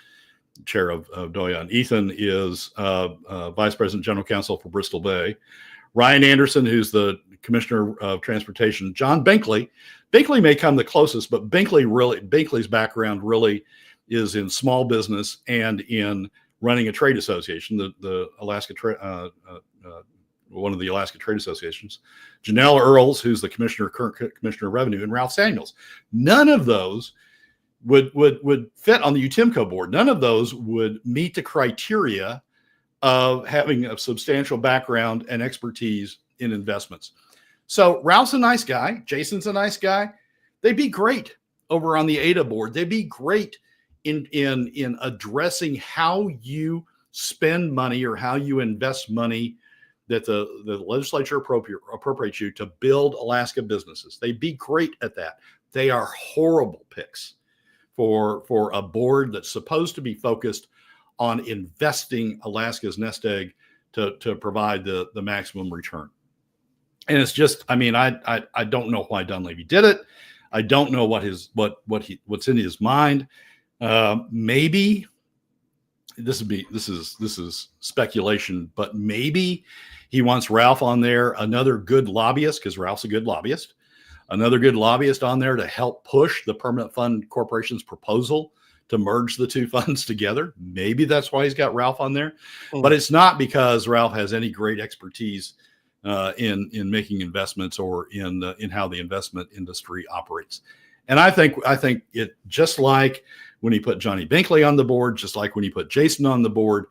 chair of Doyon. Ethan is vice president general counsel for Bristol Bay. Ryan Anderson, who's the commissioner of transportation. John Binkley. Binkley may come the closest, but Binkley's background really is in small business and in running a trade association, the Alaska one of the Alaska trade associations. Janelle Earls, who's the current commissioner of revenue, and Ralph Samuels. None of those would fit on the UTIMCO board. None of those would meet the criteria of having a substantial background and expertise in investments. So Ralph's a nice guy. Jason's a nice guy. They'd be great over on the ADA board. They'd be great in addressing how you spend money or how you invest money that the legislature appropriates you to build Alaska businesses. They'd be great at that. They are horrible picks for a board that's supposed to be focused on investing Alaska's nest egg to provide the maximum return. And it's just, I mean, I don't know why Dunleavy did it. I don't know what's in his mind. Maybe this is speculation, but maybe he wants Ralph on there, another good lobbyist, because Ralph's a good lobbyist, another good lobbyist on there to help push the Permanent Fund Corporation's proposal to merge the two funds together. Maybe that's why he's got Ralph on there, but it's not because Ralph has any great expertise in making investments or in how the investment industry operates. And I think it, just like when he put Johnny Binkley on the board, just like when he put Jason on the board,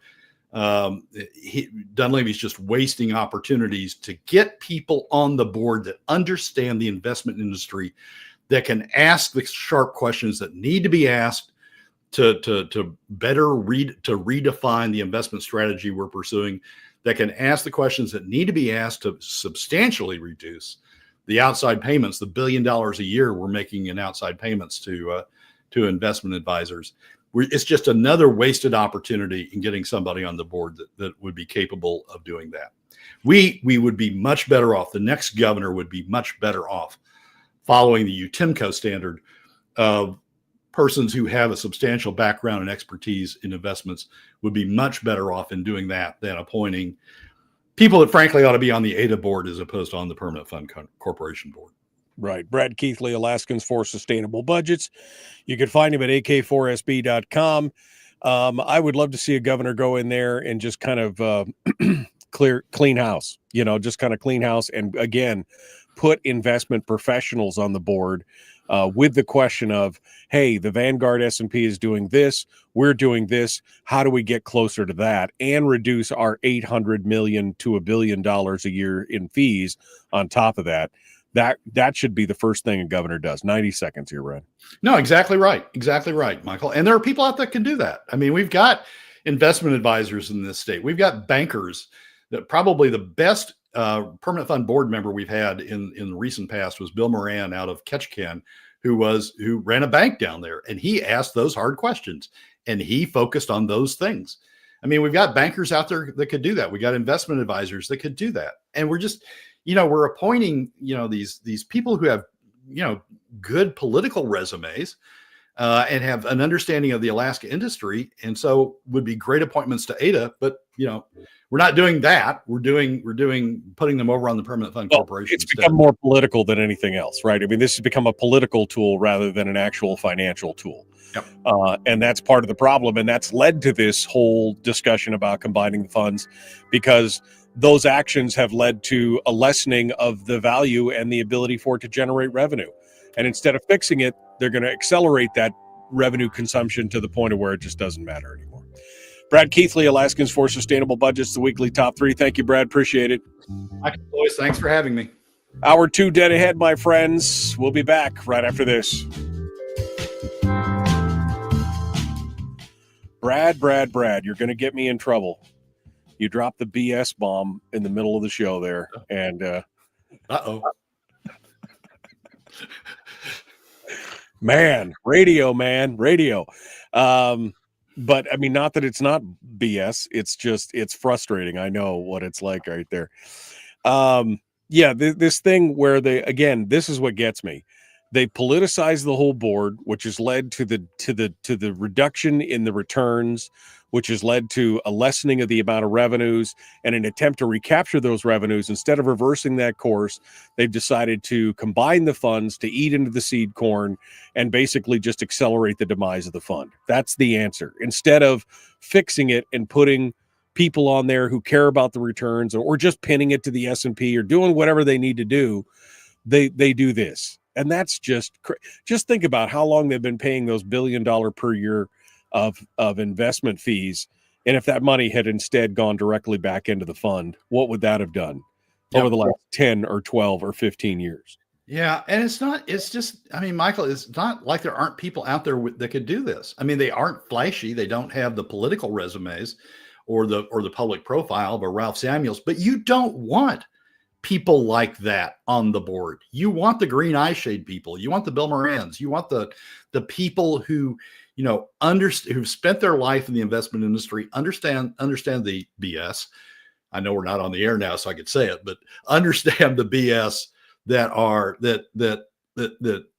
Dunleavy's just wasting opportunities to get people on the board that understand the investment industry, that can ask the sharp questions that need to be asked to better redefine the investment strategy we're pursuing, that can ask the questions that need to be asked to substantially reduce the outside payments, the $1 billion a year we're making in outside payments to investment advisors. It's just another wasted opportunity in getting somebody on the board that would be capable of doing that. We would be much better off. The next governor would be much better off following the UTIMCO standard of persons who have a substantial background and expertise in investments would be much better off in doing that than appointing people that frankly ought to be on the ADA board as opposed to on the Permanent Fund Corporation board. Right. Brad Keithley, Alaskans for Sustainable Budgets. You can find him at ak4sb.com. I would love to see a governor go in there and just kind of clean house, just kind of clean house. And again, put investment professionals on the board with the question of, hey, the Vanguard S&P is doing this, we're doing this, how do we get closer to that and reduce our $800 million to $1 billion a year in fees on top of that? That should be the first thing a governor does. 90 seconds here, Red. No, exactly right, Michael. And there are people out there that can do that. I mean, we've got investment advisors in this state. We've got bankers. That probably the best permanent fund board member we've had in the recent past was Bill Moran out of Ketchikan, who ran a bank down there, and he asked those hard questions and he focused on those things. I mean, we've got bankers out there that could do that. We got investment advisors that could do that. And we're just, we're appointing, these people who have, good political resumes and have an understanding of the Alaska industry. And so would be great appointments to ADA, but we're not doing that. We're putting them over on the Permanent Fund Corporation. It's become more political than anything else, right? I mean, this has become a political tool rather than an actual financial tool. Yep. And that's part of the problem. And that's led to this whole discussion about combining the funds, because those actions have led to a lessening of the value and the ability for it to generate revenue. And instead of fixing it, they're going to accelerate that revenue consumption to the point of where it just doesn't matter anymore. Brad Keithley, Alaskans for Sustainable Budgets, the weekly top three. Thank you, Brad. Appreciate it. Michael, always, thanks for having me. Hour 2 dead ahead, my friends. We'll be back right after this. Brad, you're going to get me in trouble. You dropped the BS bomb in the middle of the show there. And uh-oh. radio. But I mean, not that it's not BS. It's frustrating. I know what it's like right there. This thing where this is what gets me. They politicize the whole board, which has led to the reduction in the returns, which has led to a lessening of the amount of revenues, and an attempt to recapture those revenues. Instead of reversing that course, they've decided to combine the funds to eat into the seed corn and basically just accelerate the demise of the fund. That's the answer. Instead of fixing it and putting people on there who care about the returns, or just pinning it to the S&P or doing whatever they need to do, they do this. And that's just think about how long they've been paying those $1 billion per year of investment fees. And if that money had instead gone directly back into the fund, what would that have done over the last 10 or 12 or 15 years? Yeah. And Michael, it's not like there aren't people out there that could do this. I mean, they aren't flashy. They don't have the political resumes or the public profile of a Ralph Samuels, but you don't want people like that on the board. You want the green eye shade people. You want the Bill Morans. You want the people who who've spent their life in the investment industry, understand the BS. I know we're not on the air now, so I could say it, but understand the BS that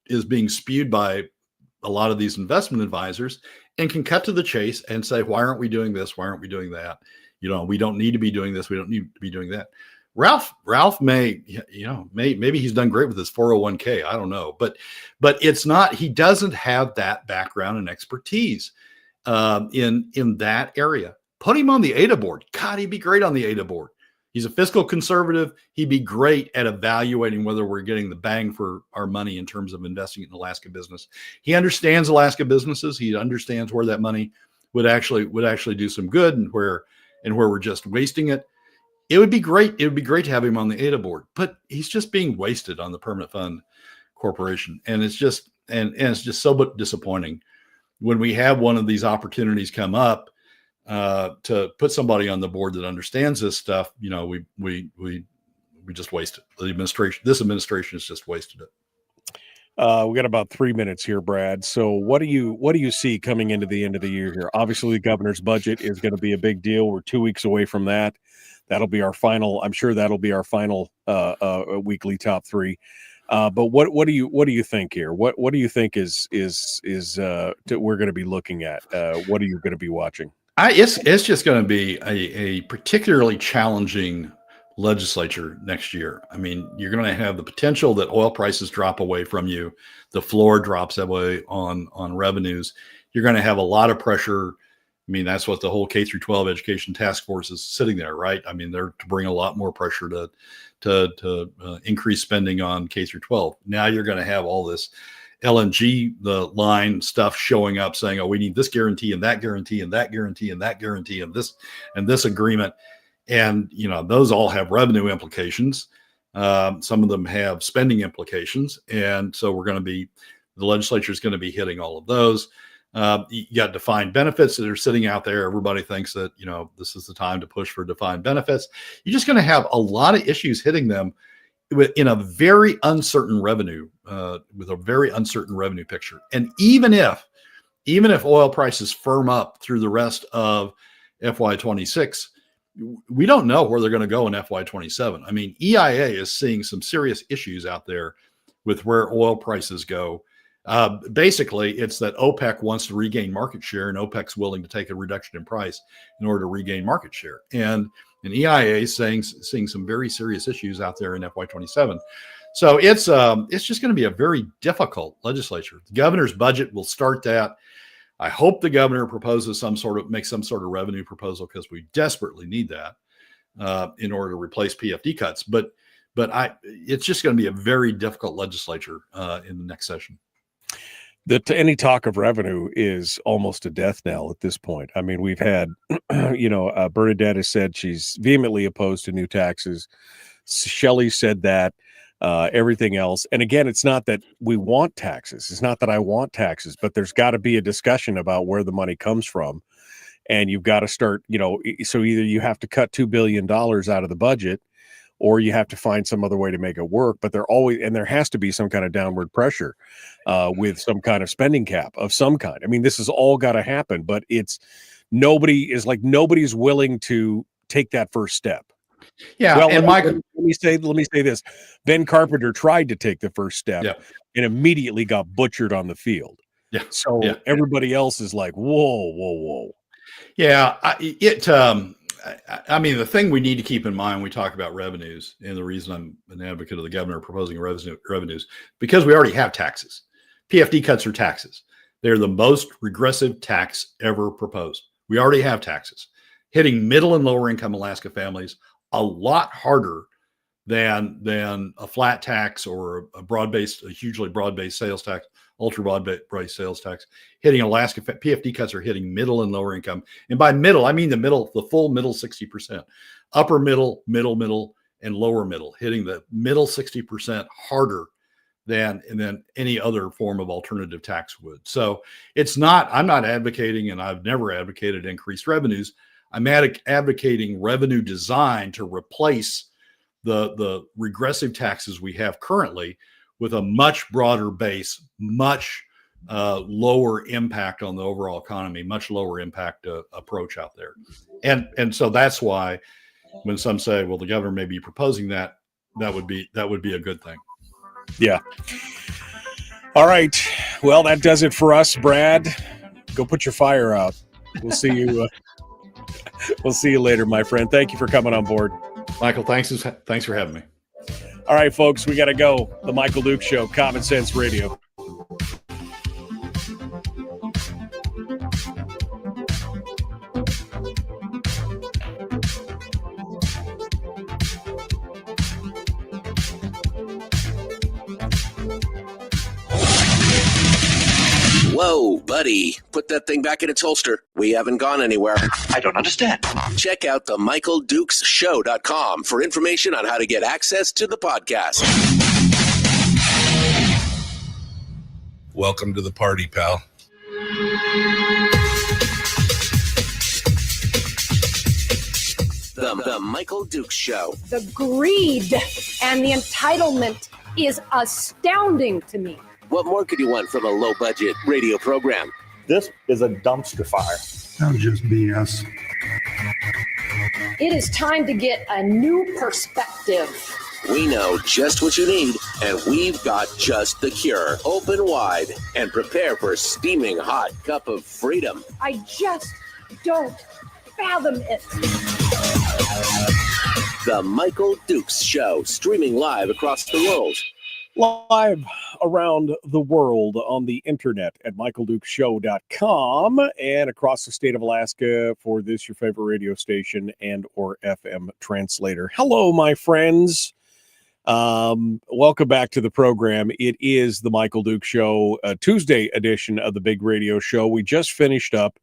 is being spewed by a lot of these investment advisors, and can cut to the chase and say, why aren't we doing this? Why aren't we doing that? We don't need to be doing this. We don't need to be doing that. Ralph maybe he's done great with his 401k. I don't know, but it's not, he doesn't have that background and expertise in that area. Put him on the ADA board. God, he'd be great on the ADA board. He's a fiscal conservative. He'd be great at evaluating whether we're getting the bang for our money in terms of investing in Alaska business. He understands Alaska businesses. He understands where that money would actually do some good and where we're just wasting it. It would be great. It would be great to have him on the ADA board, but he's just being wasted on the Permanent Fund Corporation. And it's just so disappointing when we have one of these opportunities come up to put somebody on the board that understands this stuff. We just waste it. This administration has just wasted it. We got about 3 minutes here, Brad. So what do you see coming into the end of the year here? Obviously, the governor's budget is going to be a big deal. We're 2 weeks away from that. That'll be our final. I'm sure that'll be our final weekly top three. But what do you think here? What do you think is we're going to be looking at? What are you going to be watching? It's just going to be a particularly challenging legislature next year. I mean, you're going to have the potential that oil prices drop away from you. The floor drops away on revenues. You're going to have a lot of pressure. I mean, that's what the whole K through 12 education task force is sitting there, right? I mean, they're to bring a lot more pressure to increase spending on K through 12. Now you're going to have all this LNG, the line stuff showing up saying, oh, we need this guarantee and that guarantee and that guarantee and that guarantee and this agreement. And, those all have revenue implications. Some of them have spending implications. And so the legislature is going to be hitting all of those. You got defined benefits that are sitting out there. Everybody thinks that, this is the time to push for defined benefits. You're just going to have a lot of issues hitting them in a very uncertain revenue, with a very uncertain revenue picture. And even if oil prices firm up through the rest of FY26, we don't know where they're going to go in FY27. I mean, EIA is seeing some serious issues out there with where oil prices go. Basically, it's that OPEC wants to regain market share, and OPEC's willing to take a reduction in price in order to regain market share. And EIA is seeing some very serious issues out there in FY27. So it's just going to be a very difficult legislature. The governor's budget will start that. I hope the governor proposes makes some sort of revenue proposal, because we desperately need that in order to replace PFD cuts. But it's just going to be a very difficult legislature in the next session. Any talk of revenue is almost a death knell at this point. I mean, we've had, Bernadette has said she's vehemently opposed to new taxes. Shelley said that. Everything else. And again, it's not that we want taxes. It's not that I want taxes, but there's got to be a discussion about where the money comes from. And you've got to start, so either you have to cut $2 billion out of the budget, or you have to find some other way to make it work. But there has to be some kind of downward pressure with some kind of spending cap of some kind. I mean, this has all got to happen, but nobody's willing to take that first step. Yeah, well, and let me say this. Ben Carpenter tried to take the first step and immediately got butchered on the field. Yeah. So everybody else is like, whoa. Yeah, I mean, the thing we need to keep in mind when we talk about revenues, and the reason I'm an advocate of the governor proposing revenues, because we already have taxes. PFD cuts are taxes. They're the most regressive tax ever proposed. We already have taxes hitting middle and lower income Alaska families a lot harder than a flat tax or a hugely broad-based sales tax, ultra broad-based sales tax. Hitting Alaska, PFD cuts are hitting middle and lower income. And by middle, I mean the full middle 60%, upper middle, and lower middle, hitting the middle 60% harder than any other form of alternative tax would. So I'm not advocating, and I've never advocated increased revenues. I'm advocating revenue design to replace the regressive taxes we have currently with a much broader base, much lower impact on the overall economy, much lower impact approach out there. And so that's why when some say, well, the governor may be proposing that would be a good thing. Yeah. All right. Well, that does it for us, Brad. Go put your fire out. We'll see you. We'll see you later, my friend. Thank you for coming on board. Michael, thanks for having me. All right, folks, we got to go. The Michael Duke Show, Common Sense Radio. Whoa, buddy. Put that thing back in its holster. We haven't gone anywhere. I don't understand. Check out the MichaelDukesShow.com for information on how to get access to the podcast. Welcome to the party, pal. The Michael Dukes Show. The greed and the entitlement is astounding to me. What more could you want from a low-budget radio program? This is a dumpster fire. That's just BS. It is time to get a new perspective. We know just what you need, and we've got just the cure. Open wide and prepare for a steaming hot cup of freedom. I just don't fathom it. The Michael Dukes Show, streaming live across the world. Live around the world on the internet at michaeldukeshow.com and across the state of Alaska for this, your favorite radio station and or FM translator. Hello, my friends. Welcome back to the program. It is the Michael Duke Show, Tuesday edition of the Big Radio Show. We just finished up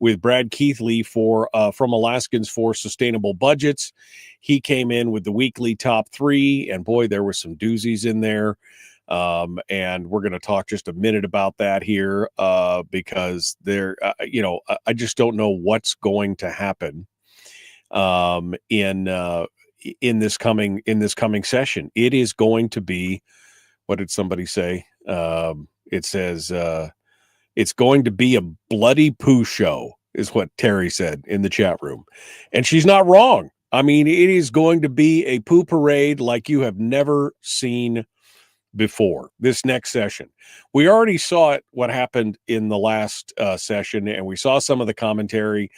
with Brad Keithley from Alaskans for Sustainable Budgets. He came in with the weekly top 3, and boy, there were some doozies in there. And we're going to talk just a minute about that here because I just don't know what's going to happen in this coming session. It is going to be, what did somebody say? It says it's going to be a bloody poo show, is what Terry said in the chat room, and she's not wrong. I mean, it is going to be a poo parade like you have never seen before this next session. We already saw it, what happened in the last session, and we saw some of the commentary.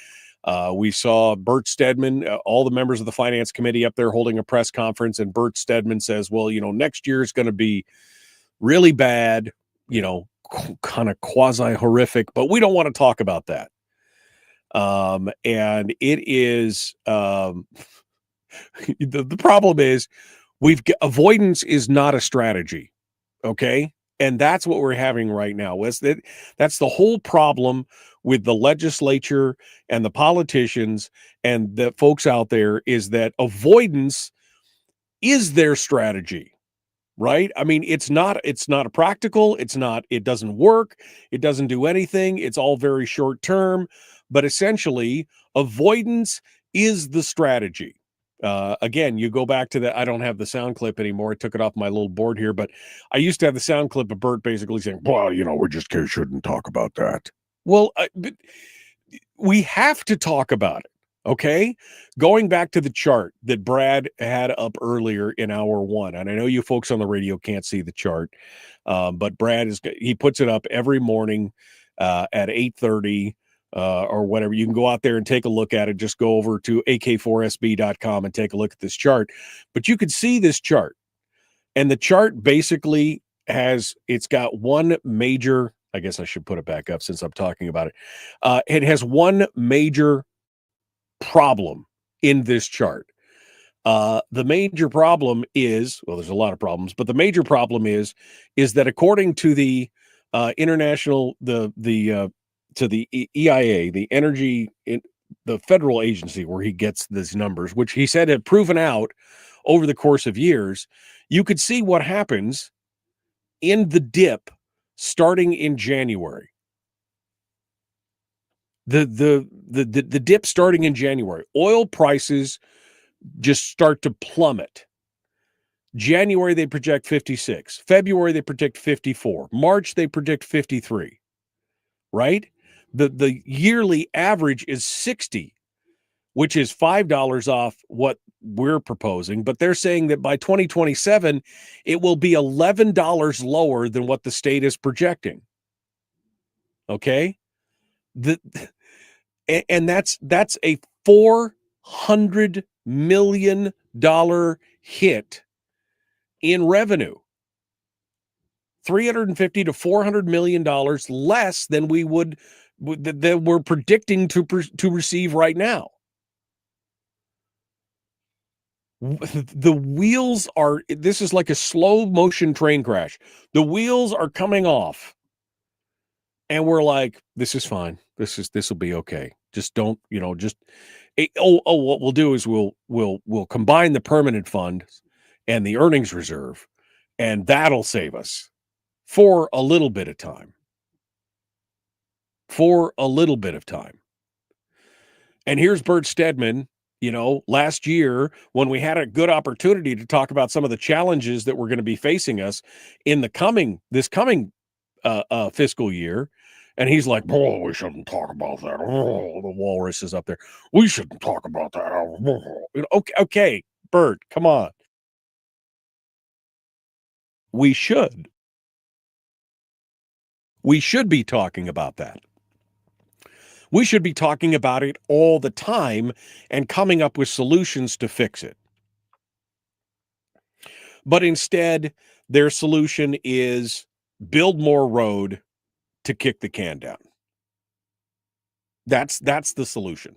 We saw Bert Stedman, all the members of the finance committee up there holding a press conference, and Bert Stedman says, well, next year is going to be really bad, kind of quasi horrific, but we don't want to talk about that. And it is, the problem is avoidance is not a strategy. Okay. And that's what we're having right now. That's the whole problem with the legislature and the politicians and the folks out there, is that avoidance is their strategy, right? I mean, it's not a practical, it doesn't work. It doesn't do anything. It's all very short term, but essentially avoidance is the strategy. Again, you go back to I don't have the sound clip anymore. I took it off my little board here, but I used to have the sound clip of Bert basically saying, well, we just shouldn't talk about that. Well, but we have to talk about it. Okay. Going back to the chart that Brad had up earlier in hour 1. And I know you folks on the radio can't see the chart. But Brad he puts it up every morning, at 8:30. Or whatever. You can go out there and take a look at it. Just go over to ak4sb.com and take a look at this chart. But you can see this chart. And the chart basically it's got one major, I guess I should put it back up since I'm talking about it. It has one major problem in this chart. The major problem is, well, there's a lot of problems, but the major problem is that according to the international, to the EIA, the the federal agency where he gets these numbers, which he said had proven out over the course of years, you could see what happens in the dip starting in January. The dip starting in January, oil prices just start to plummet. January, they project 56. February, they predict 54. March, they predict 53. Right? The yearly average is 60, which is $5 off what we're proposing. But they're saying that by 2027, it will be $11 lower than what the state is projecting. Okay? And that's a $400 million hit in revenue. $350 to $400 million less than that we're predicting to receive right now. The wheels are, this is like a slow motion train crash. The wheels are coming off. And we're like, this is fine. This will be okay. Just don't, what we'll do is we'll combine the permanent fund and the earnings reserve, and that'll save us for a little bit of time. And here's Bert Stedman, last year when we had a good opportunity to talk about some of the challenges that were going to be facing us in this coming fiscal year. And he's like, oh, we shouldn't talk about that. Oh, the walrus is up there. We shouldn't talk about that. Oh. Okay, Bert, come on. We should be talking about that. We should be talking about it all the time and coming up with solutions to fix it. But instead, their solution is build more road to kick the can down. That's the solution.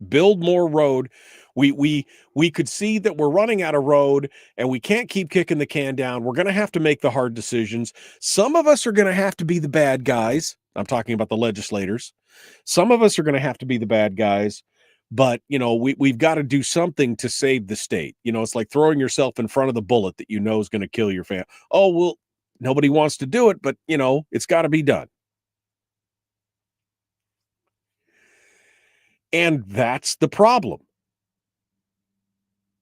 Build more road. We could see that we're running out of road and we can't keep kicking the can down. We're going to have to make the hard decisions. Some of us are going to have to be the bad guys. I'm talking about the legislators. Some of us are going to have to be the bad guys, but we've got to do something to save the state. It's like throwing yourself in front of the bullet that is going to kill your family. Oh, well, nobody wants to do it, but it's got to be done. And that's the problem.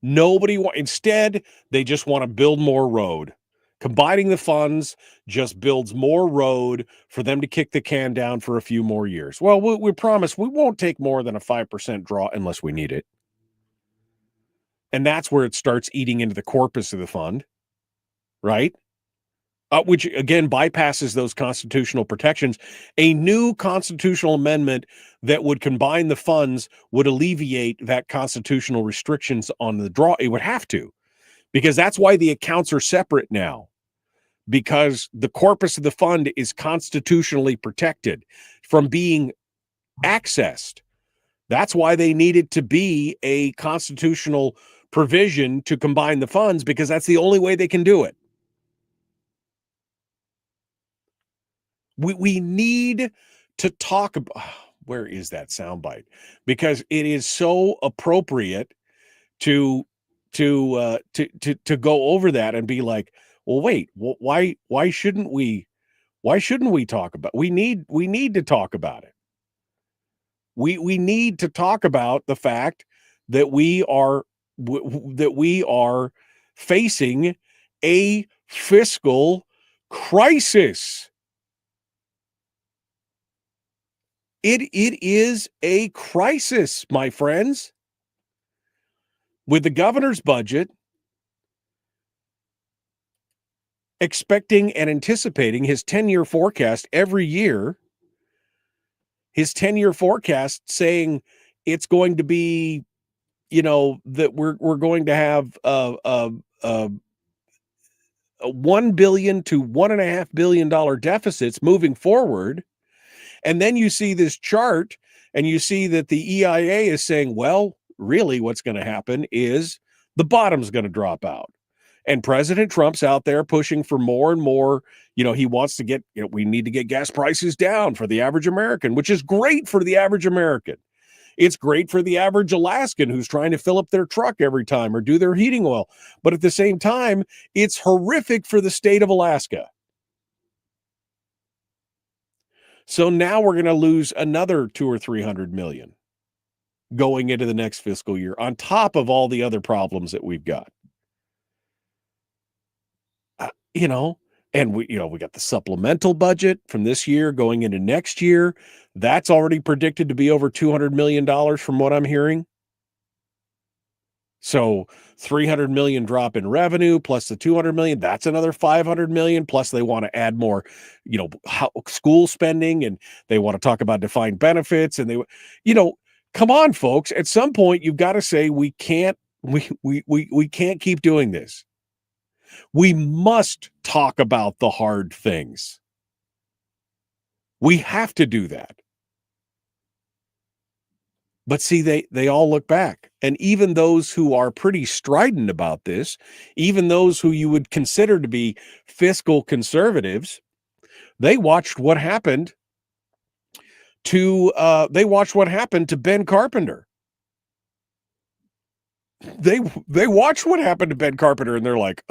Instead, they just want to build more road. Combining the funds just builds more road for them to kick the can down for a few more years. Well, we promise we won't take more than a 5% draw unless we need it. And that's where it starts eating into the corpus of the fund, right? Which, again, bypasses those constitutional protections. A new constitutional amendment that would combine the funds would alleviate that constitutional restrictions on the draw. It would have to, because that's why the accounts are separate now, because the corpus of the fund is constitutionally protected from being accessed. That's why they needed to be a constitutional provision to combine the funds, because that's the only way they can do it. We need to talk about, where is that soundbite? Because it is so appropriate to go over that and be like, well, wait, why shouldn't we talk about? We need to talk about it. We need to talk about the fact that we are facing a fiscal crisis. It is a crisis, my friends. With the governor's budget expecting and anticipating his 10-year forecast every year, his 10-year forecast saying it's going to be, that we're going to have a $1 billion to $1.5 billion deficits moving forward. And then you see this chart and you see that the EIA is saying, well, really what's going to happen is the bottom's going to drop out. And President Trump's out there pushing for more and more. He wants to get, we need to get gas prices down for the average American, which is great for the average American. It's great for the average Alaskan who's trying to fill up their truck every time or do their heating oil. But at the same time, it's horrific for the state of Alaska. So now we're going to lose another 200 or 300 million going into the next fiscal year on top of all the other problems that we've got. And we got the supplemental budget from this year going into next year. That's already predicted to be over $200 million from what I'm hearing. So $300 million drop in revenue plus the $200 million, that's another $500 million. Plus they want to add more, school spending, and they want to talk about defined benefits. And come on, folks. At some point, you've got to say we can't keep doing this. We must talk about the hard things. We have to do that. But see, they all look back. And even those who are pretty strident about this, even those who you would consider to be fiscal conservatives, they watched what happened to Ben Carpenter. They watched what happened to Ben Carpenter, and they're like,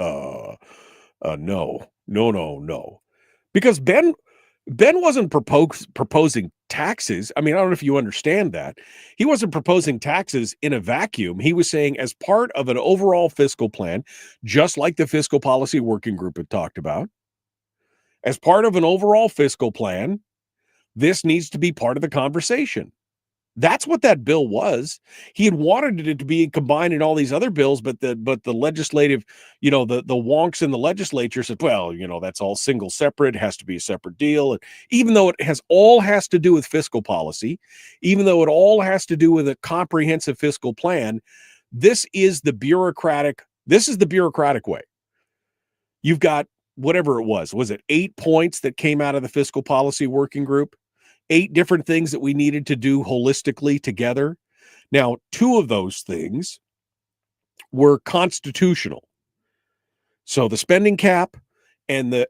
no. Because Ben wasn't proposing taxes. I mean, I don't know if you understand that. He wasn't proposing taxes in a vacuum. He was saying, as part of an overall fiscal plan, just like the Fiscal Policy Working Group had talked about, as part of an overall fiscal plan, this needs to be part of the conversation. That's what that bill was. He had wanted it to be combined in all these other bills, but the legislative, the wonks in the legislature said, well, that's all single separate, has to be a separate deal. And even though it has to do with fiscal policy, even though it all has to do with a comprehensive fiscal plan, this is the bureaucratic way. You've got whatever it was it 8 points that came out of the Fiscal Policy Working Group? 8 different things that we needed to do holistically together. Now, 2 of those things were constitutional. So the spending cap and the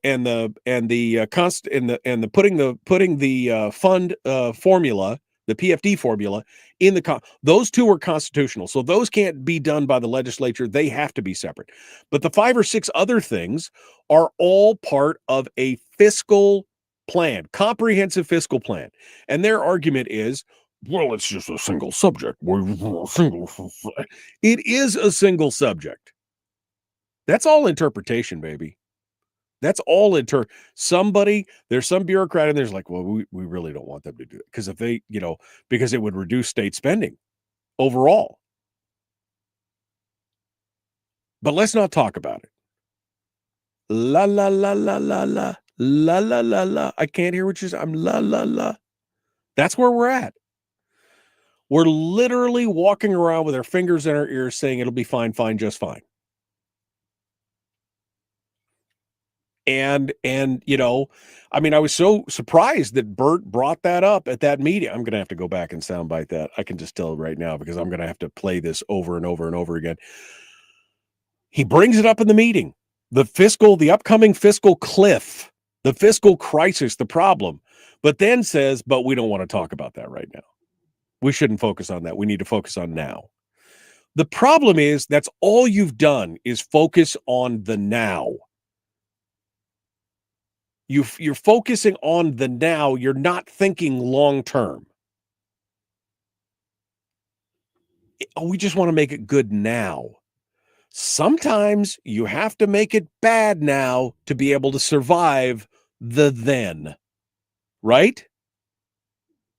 putting the fund formula, the PFD formula in those 2 were constitutional. So those can't be done by the legislature. They have to be separate. But the 5 or 6 other things are all part of a fiscal plan, comprehensive fiscal plan. And their argument is, well, it's just a single subject. It is a single subject. That's all interpretation, baby. That's all there's some bureaucrat and there's like, well, we really don't want them to do it because if they, because it would reduce state spending overall. But let's not talk about it. La la la la la la. La la la la. I can't hear what you're saying. I'm la la la. That's where we're at. We're literally walking around with our fingers in our ears saying it'll be fine, just fine. And I was so surprised that Bert brought that up at that meeting. I'm going to have to go back and soundbite that. I can just tell right now because I'm going to have to play this over and over and over again. He brings it up in the meeting. The upcoming fiscal cliff. The fiscal crisis, the problem, but then says, but we don't want to talk about that right now. We shouldn't focus on that. We need to focus on now. The problem is that's all you've done is focus on the now. You're focusing on the now. You're not thinking long term. We just want to make it good now. Sometimes you have to make it bad now to be able to survive the then, right?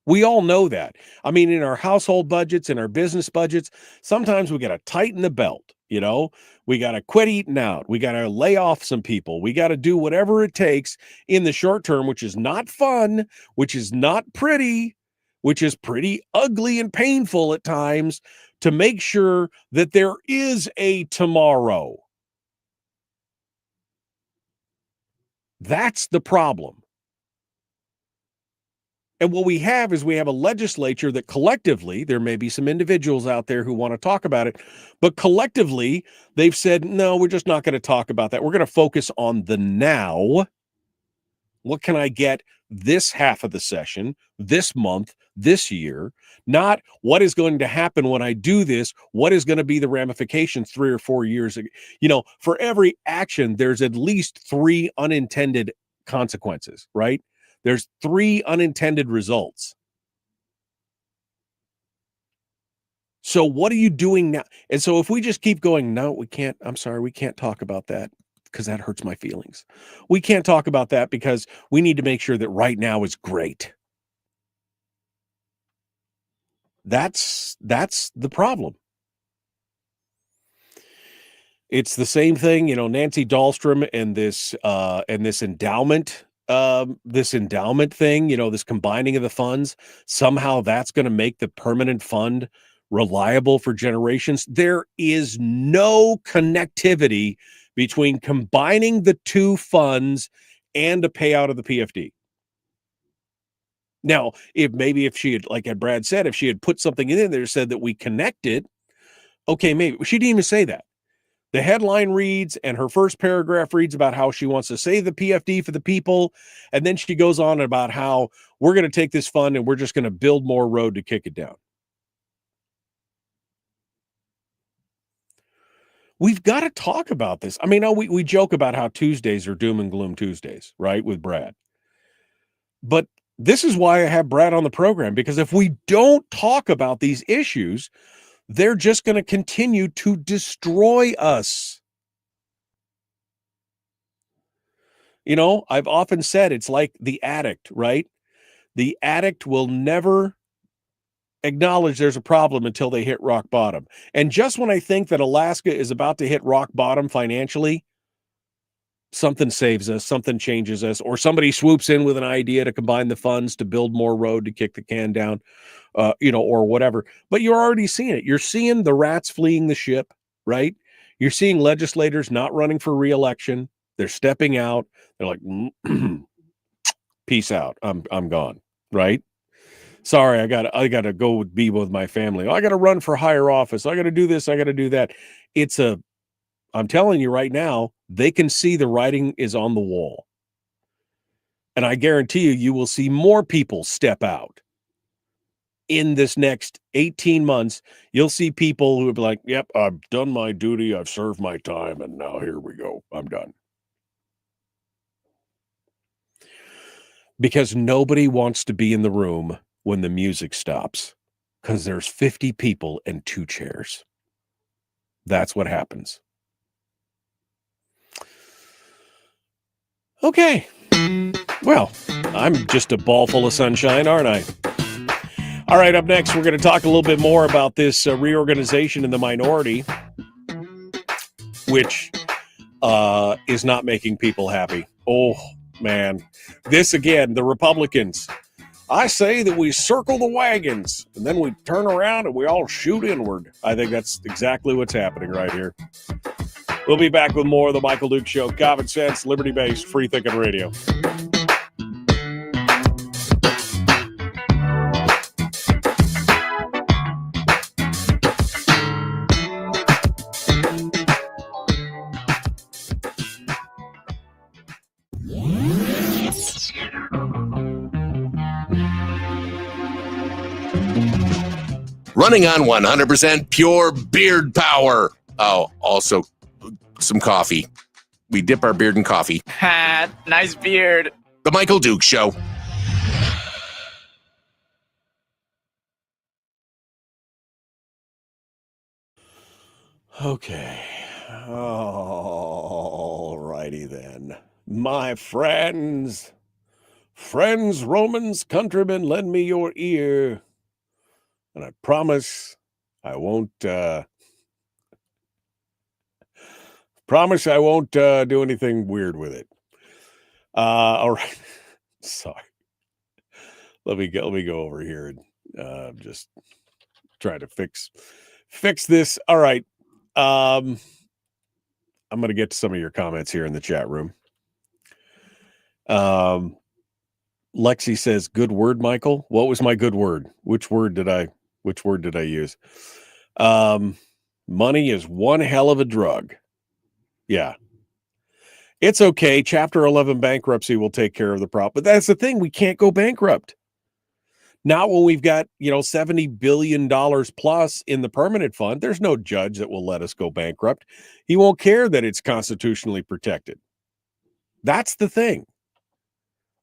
We all know that. I mean, in our household budgets, in our business budgets, sometimes we got to tighten the belt, we got to quit eating out. We got to lay off some people. We got to do whatever it takes in the short term, which is not fun, which is not pretty, which is pretty ugly and painful at times, to make sure that there is a tomorrow. That's the problem. And what we have is a legislature that collectively, there may be some individuals out there who want to talk about it, but collectively they've said, no, we're just not going to talk about that. We're going to focus on the now. What can I get this half of the session, this month, this year? Not what is going to happen when I do this. What is going to be the ramifications 3 or 4 years ago? For every action, there's at least 3 unintended consequences, right? There's 3 unintended results. So what are you doing now? And so if we just keep going, no, we can't. I'm sorry, we can't talk about that. because that hurts my feelings. We can't talk about that because we need to make sure that right now is great. That's the problem. It's the same thing, Nancy Dahlstrom and this endowment thing, this combining of the funds. Somehow that's going to make the permanent fund reliable for generations. There is no connectivity between combining the two funds and a payout of the PFD. Now, if she had, like Brad said, if she had put something in there that said that we connected, okay, maybe. She didn't even say that. The headline reads, and her first paragraph reads about how she wants to save the PFD for the people. And then she goes on about how we're going to take this fund and we're just going to build more road to kick it down. We've got to talk about this. I mean, we joke about how Tuesdays are doom and gloom Tuesdays, right, with Brad. But this is why I have Brad on the program, because if we don't talk about these issues, they're just going to continue to destroy us. I've often said it's like the addict, right? The addict will never acknowledge there's a problem until they hit rock bottom. And just when I think that Alaska is about to hit rock bottom financially, something saves us, something changes us, or somebody swoops in with an idea to combine the funds to build more road to kick the can down, or whatever. But you're already seeing it. You're seeing the rats fleeing the ship, right? You're seeing legislators not running for re-election. They're stepping out. They're like, peace out. I'm gone, right? Sorry, I gotta go be with my family. I gotta run for higher office. I gotta do this. I gotta do that. I'm telling you right now, they can see the writing is on the wall. And I guarantee you will see more people step out in this next 18 months. You'll see people who will be like, yep, I've done my duty. I've served my time. And now here we go. I'm done. Because nobody wants to be in the room when the music stops, because there's 50 people and 2 chairs. That's what happens. Okay. Well, I'm just a ball full of sunshine, aren't I? All right, up next, we're going to talk a little bit more about this reorganization in the minority, which is not making people happy. Oh, man. This, again, the Republicans. I say that we circle the wagons, and then we turn around and we all shoot inward. I think that's exactly what's happening right here. We'll be back with more of the Michael Duke Show. Common sense, liberty-based, free-thinking radio. Running on 100% pure beard power. Oh, also some coffee. We dip our beard in coffee. Ha, nice beard. The Michael Duke Show. Okay. All righty then. My friends, Romans, countrymen, lend me your ear. And I promise I won't do anything weird with it. All right. Sorry. Let me go over here and just try to fix this. All right. I'm going to get to some of your comments here in the chat room. Lexi says, good word, Michael. What was my good word? Which word did I use? Money is one hell of a drug. Yeah. It's okay. Chapter 11 bankruptcy will take care of the problem. But that's the thing. We can't go bankrupt. Not when we've got, $70 billion plus in the permanent fund. There's no judge that will let us go bankrupt. He won't care that it's constitutionally protected. That's the thing.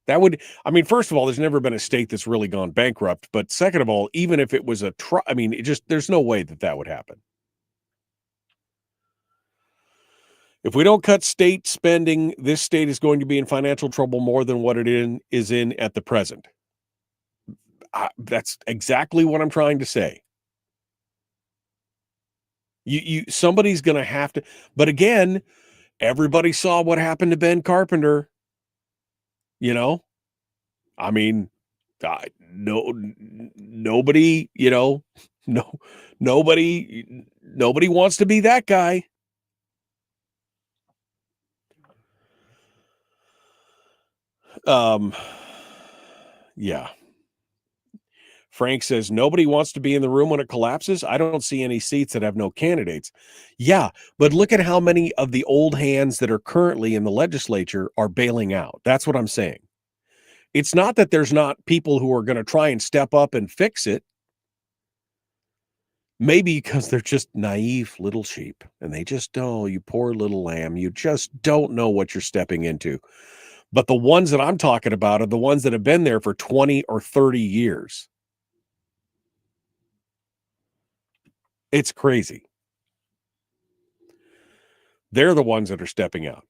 First of all, there's never been a state that's really gone bankrupt. But second of all, even if it was there's no way that would happen. If we don't cut state spending, this state is going to be in financial trouble more than what it is in at the present. That's exactly what I'm trying to say. Somebody's going to have to, but again, everybody saw what happened to Ben Carpenter. You know, I mean, nobody, you know, nobody wants to be that guy. Yeah. Frank says, nobody wants to be in the room when it collapses. I don't see any seats that have no candidates. Yeah, but look at how many of the old hands that are currently in the legislature are bailing out. That's what I'm saying. It's not that there's not people who are going to try and step up and fix it. Maybe because they're just naive little sheep and they just don't, you poor little lamb, you just don't know what you're stepping into. But the ones that I'm talking about are the ones that have been there for 20 or 30 years. It's crazy. They're the ones that are stepping out.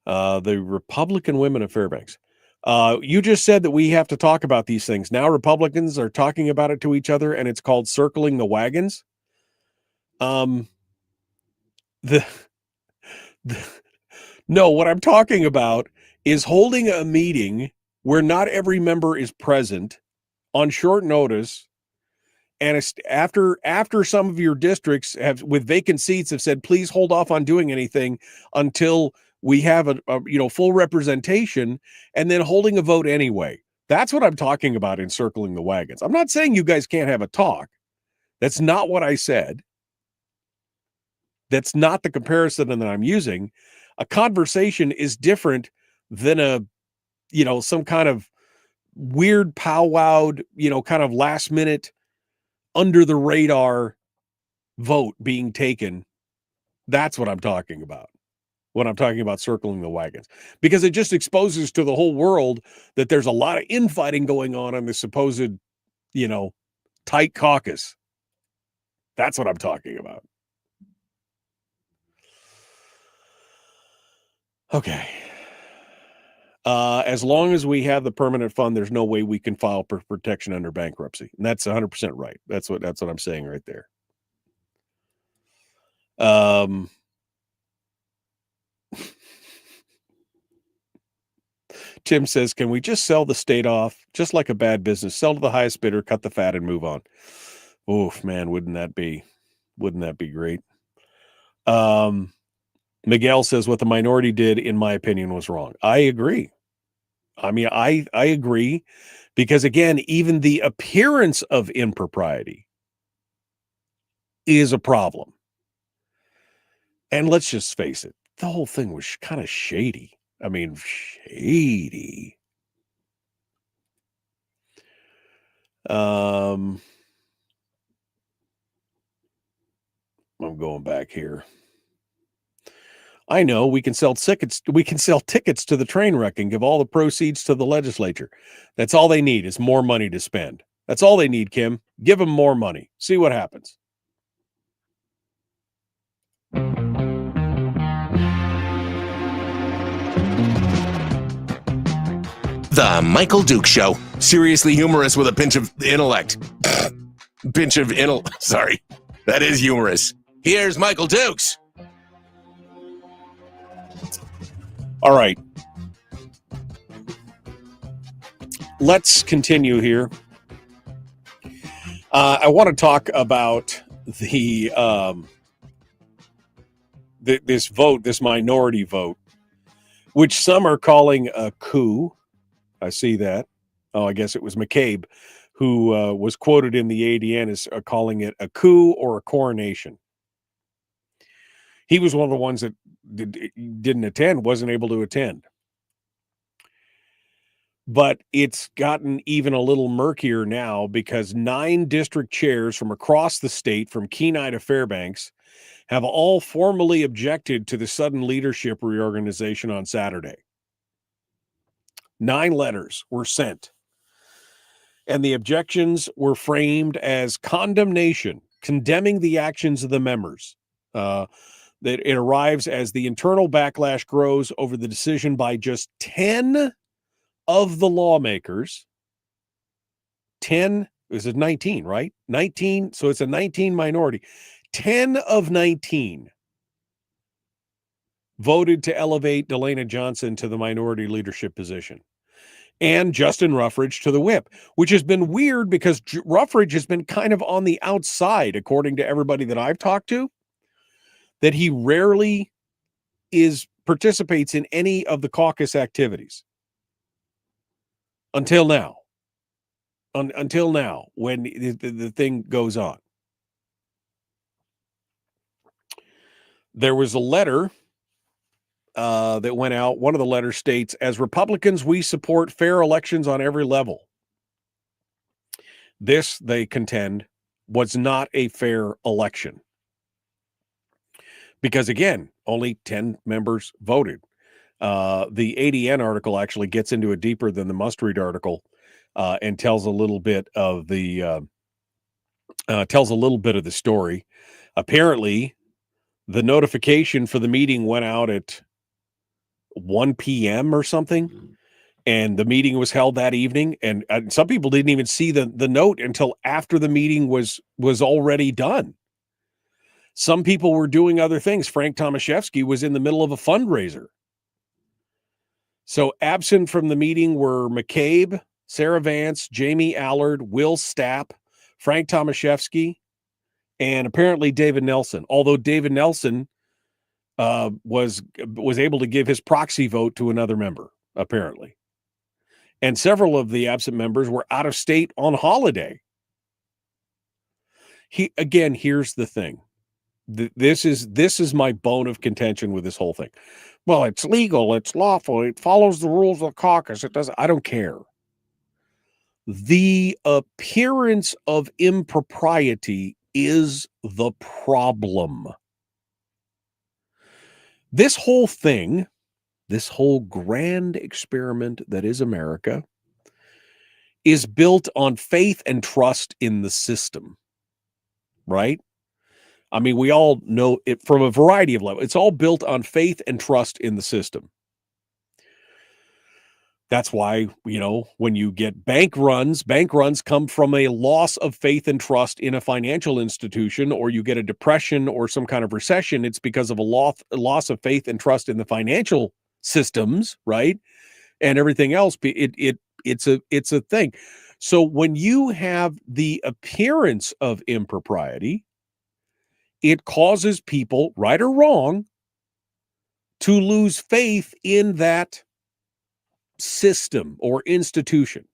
The Republican women of Fairbanks. You just said that we have to talk about these things. Now Republicans are talking about it to each other, and it's called circling the wagons. No, what I'm talking about is holding a meeting where not every member is present on short notice. And after some of your districts have with vacant seats have said, please hold off on doing anything until we have a full representation, and then holding a vote anyway. That's what I'm talking about in circling the wagons. I'm not saying you guys can't have a talk. That's not what I said. That's not the comparison that I'm using. A conversation is different than some kind of weird powwowed, kind of last minute under the radar vote being taken. That's what I'm talking about when I'm talking about circling the wagons, because it just exposes to the whole world that there's a lot of infighting going on in the supposed, tight caucus. That's what I'm talking about. Okay. As long as we have the permanent fund, there's no way we can file for protection under bankruptcy. And that's 100% right. That's what I'm saying right there. Tim says, can we just sell the state off just like a bad business? Sell to the highest bidder, cut the fat, and move on. Oof, man, wouldn't that be great? Miguel says what the minority did, in my opinion, was wrong. I agree. I mean, I agree, because again, even the appearance of impropriety is a problem. And let's just face it, the whole thing was kind of shady. I mean, shady. I'm going back here. I know we can sell tickets. We can sell tickets to the train wreck and give all the proceeds to the legislature. That's all they need is more money to spend. That's all they need, Kim. Give them more money. See what happens. The Michael Duke Show. Seriously humorous with a pinch of intellect. Sorry. That is humorous. Here's Michael Dukes. All right. Let's continue here. I want to talk about this minority vote, which some are calling a coup. I see that. Oh, I guess it was McCabe who was quoted in the ADN as calling it a coup or a coronation. He was one of the ones that didn't attend, wasn't able to attend. But it's gotten even a little murkier now, because 9 district chairs from across the state, from Kenai to Fairbanks, have all formally objected to the sudden leadership reorganization on Saturday. 9 letters were sent, and the objections were framed as condemnation, condemning the actions of the members. that it arrives as the internal backlash grows over the decision by just 10 of the lawmakers. 10, is it 19, right? 19, so it's a 19 minority. 10 of 19 voted to elevate Delana Johnson to the minority leadership position, and Justin Ruffridge to the whip, which has been weird because Ruffridge has been kind of on the outside, according to everybody that I've talked to, that he rarely participates in any of the caucus activities until now. Until now, when the thing goes on. There was a letter that went out. One of the letters states, as Republicans, we support fair elections on every level. This, they contend, was not a fair election. Because, again, only 10 members voted. The ADN article actually gets into it deeper than the Must Read article and tells a little bit of the story. Apparently, the notification for the meeting went out at 1 p.m. or something, and the meeting was held that evening. And some people didn't even see the note until after the meeting was already done. Some people were doing other things. Frank Tomaszewski was in the middle of a fundraiser. So absent from the meeting were McCabe, Sarah Vance, Jamie Allard, Will Stapp, Frank Tomaszewski, and apparently David Nelson. Although David Nelson was able to give his proxy vote to another member, apparently. And several of the absent members were out of state on holiday. Here's the thing. This is my bone of contention with this whole thing. Well, it's legal, it's lawful, it follows the rules of the caucus. I don't care. The appearance of impropriety is the problem. This whole thing, this whole grand experiment that is America, is built on faith and trust in the system, right? I mean, we all know it from a variety of levels. It's all built on faith and trust in the system. That's why, when you get bank runs come from a loss of faith and trust in a financial institution, or you get a depression or some kind of recession, it's because of a loss of faith and trust in the financial systems, right? And everything else, it's a thing. So when you have the appearance of impropriety, it causes people, right or wrong, to lose faith in that system or institution.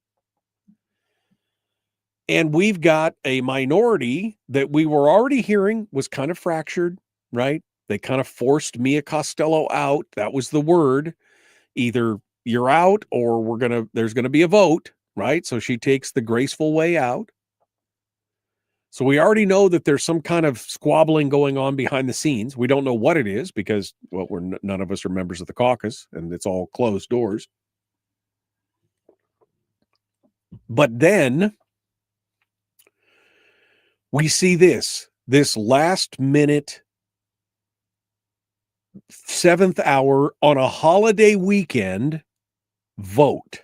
And we've got a minority that we were already hearing was kind of fractured, right? They kind of forced Mia Costello out. That was the word. Either you're out or there's going to be a vote, right? So she takes the graceful way out. So we already know that there's some kind of squabbling going on behind the scenes. We don't know what it is because, well, none of us are members of the caucus and it's all closed doors. But then we see this last minute, 7th hour on a holiday weekend vote.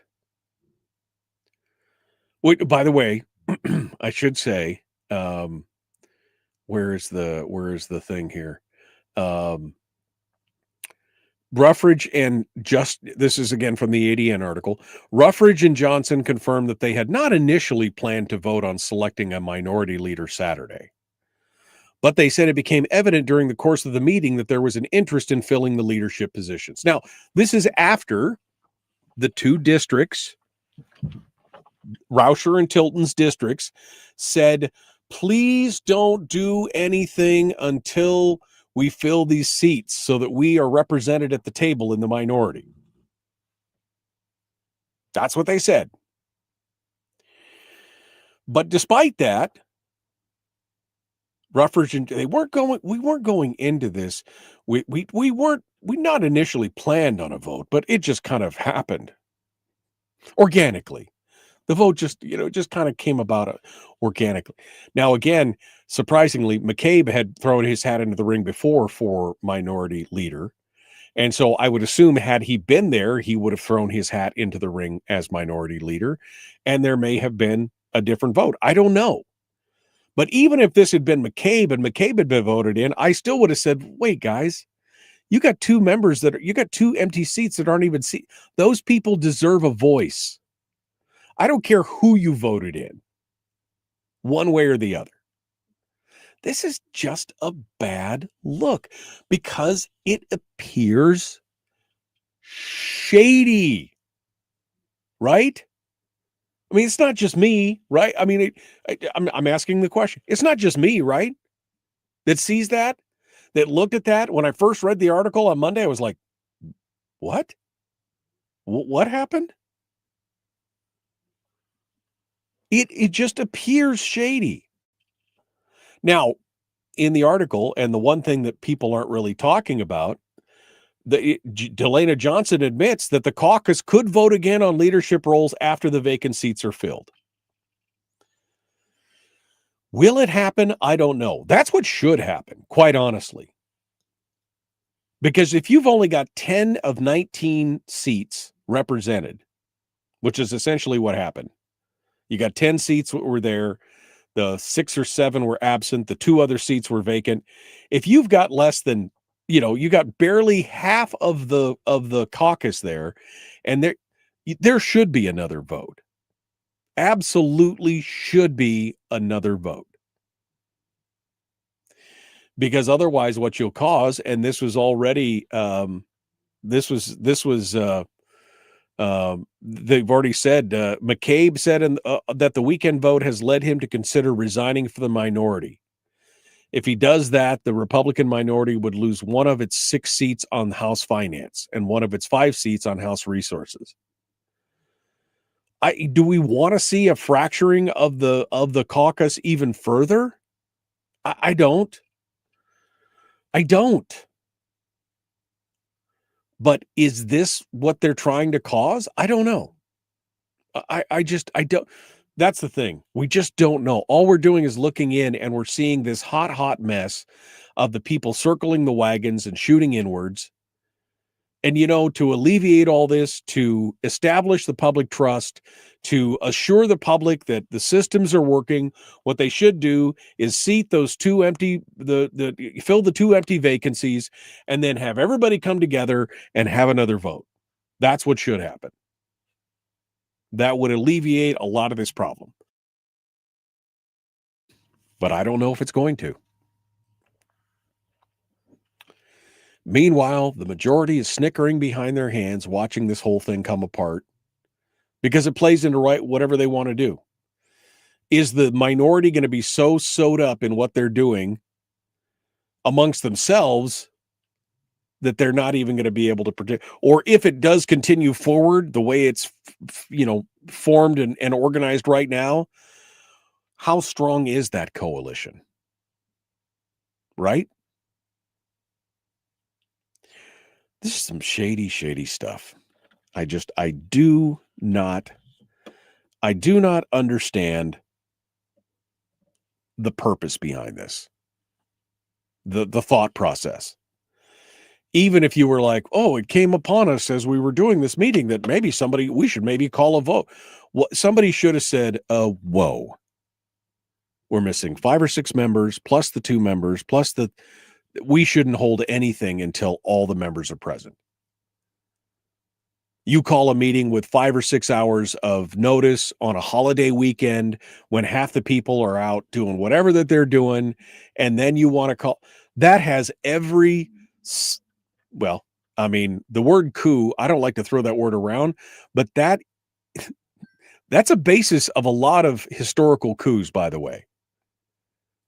Wait, by the way, I should say, where is the thing here? Ruffridge and this is again from the ADN article. Ruffridge and Johnson confirmed that they had not initially planned to vote on selecting a minority leader Saturday. But they said it became evident during the course of the meeting that there was an interest in filling the leadership positions. Now, this is after the two districts, Rauscher and Tilton's districts, said, please don't do anything until we fill these seats so that we are represented at the table in the minority. That's what they said. But despite that, Ruffridge and we weren't going into this. We not initially planned on a vote, but it just kind of happened organically. The vote just kind of came about organically. Now, again, surprisingly, McCabe had thrown his hat into the ring before for minority leader. And so I would assume had he been there, he would have thrown his hat into the ring as minority leader, and there may have been a different vote. I don't know. But even if this had been McCabe and McCabe had been voted in, I still would have said, wait, guys, you got two empty seats that aren't even those people deserve a voice. I don't care who you voted in, one way or the other. This is just a bad look because it appears shady, right? I mean, it's not just me, right? I mean, I'm asking the question. It's not just me, right? That sees that looked at that. When I first read the article on Monday, I was like, what? What happened? It just appears shady. Now, in the article, and the one thing that people aren't really talking about, Delana Johnson admits that the caucus could vote again on leadership roles after the vacant seats are filled. Will it happen? I don't know. That's what should happen, quite honestly. Because if you've only got 10 of 19 seats represented, which is essentially what happened, you got 10 seats that were there, the 6 or 7 were absent, the 2 other seats were vacant. If you've got less than, you got barely half of the caucus there, and there should be another vote. Absolutely should be another vote. Because otherwise what you'll cause, and this was already they've already said, McCabe said that the weekend vote has led him to consider resigning for the minority. If he does that, the Republican minority would lose one of its 6 seats on House Finance and one of its 5 seats on House Resources. Do we want to see a fracturing of the caucus even further? I don't. But is this what they're trying to cause? I don't know. I don't. That's the thing. We just don't know. All we're doing is looking in, and we're seeing this hot mess of the people circling the wagons and shooting inwards. And, to alleviate all this, to establish the public trust, to assure the public that the systems are working, what they should do is seat those 2 empty, fill the 2 empty vacancies, and then have everybody come together and have another vote. That's what should happen. That would alleviate a lot of this problem. But I don't know if it's going to. Meanwhile, the majority is snickering behind their hands, watching this whole thing come apart because it plays into whatever they want to do. Is the minority going to be so sewed up in what they're doing amongst themselves that they're not even going to be able to predict? Or if it does continue forward the way it's, formed and organized right now, how strong is that coalition? Right? This is some shady stuff. I do not understand the purpose behind this. The thought process. Even if you were like, oh, it came upon us as we were doing this meeting that we should maybe call a vote. Well, somebody should have said, whoa, we're missing 5 or 6 members, plus the 2 members, plus we shouldn't hold anything until all the members are present. You call a meeting with 5 or 6 hours of notice on a holiday weekend when half the people are out doing whatever that they're doing, and then you want to call. That has the word coup, I don't like to throw that word around, but that's a basis of a lot of historical coups, by the way.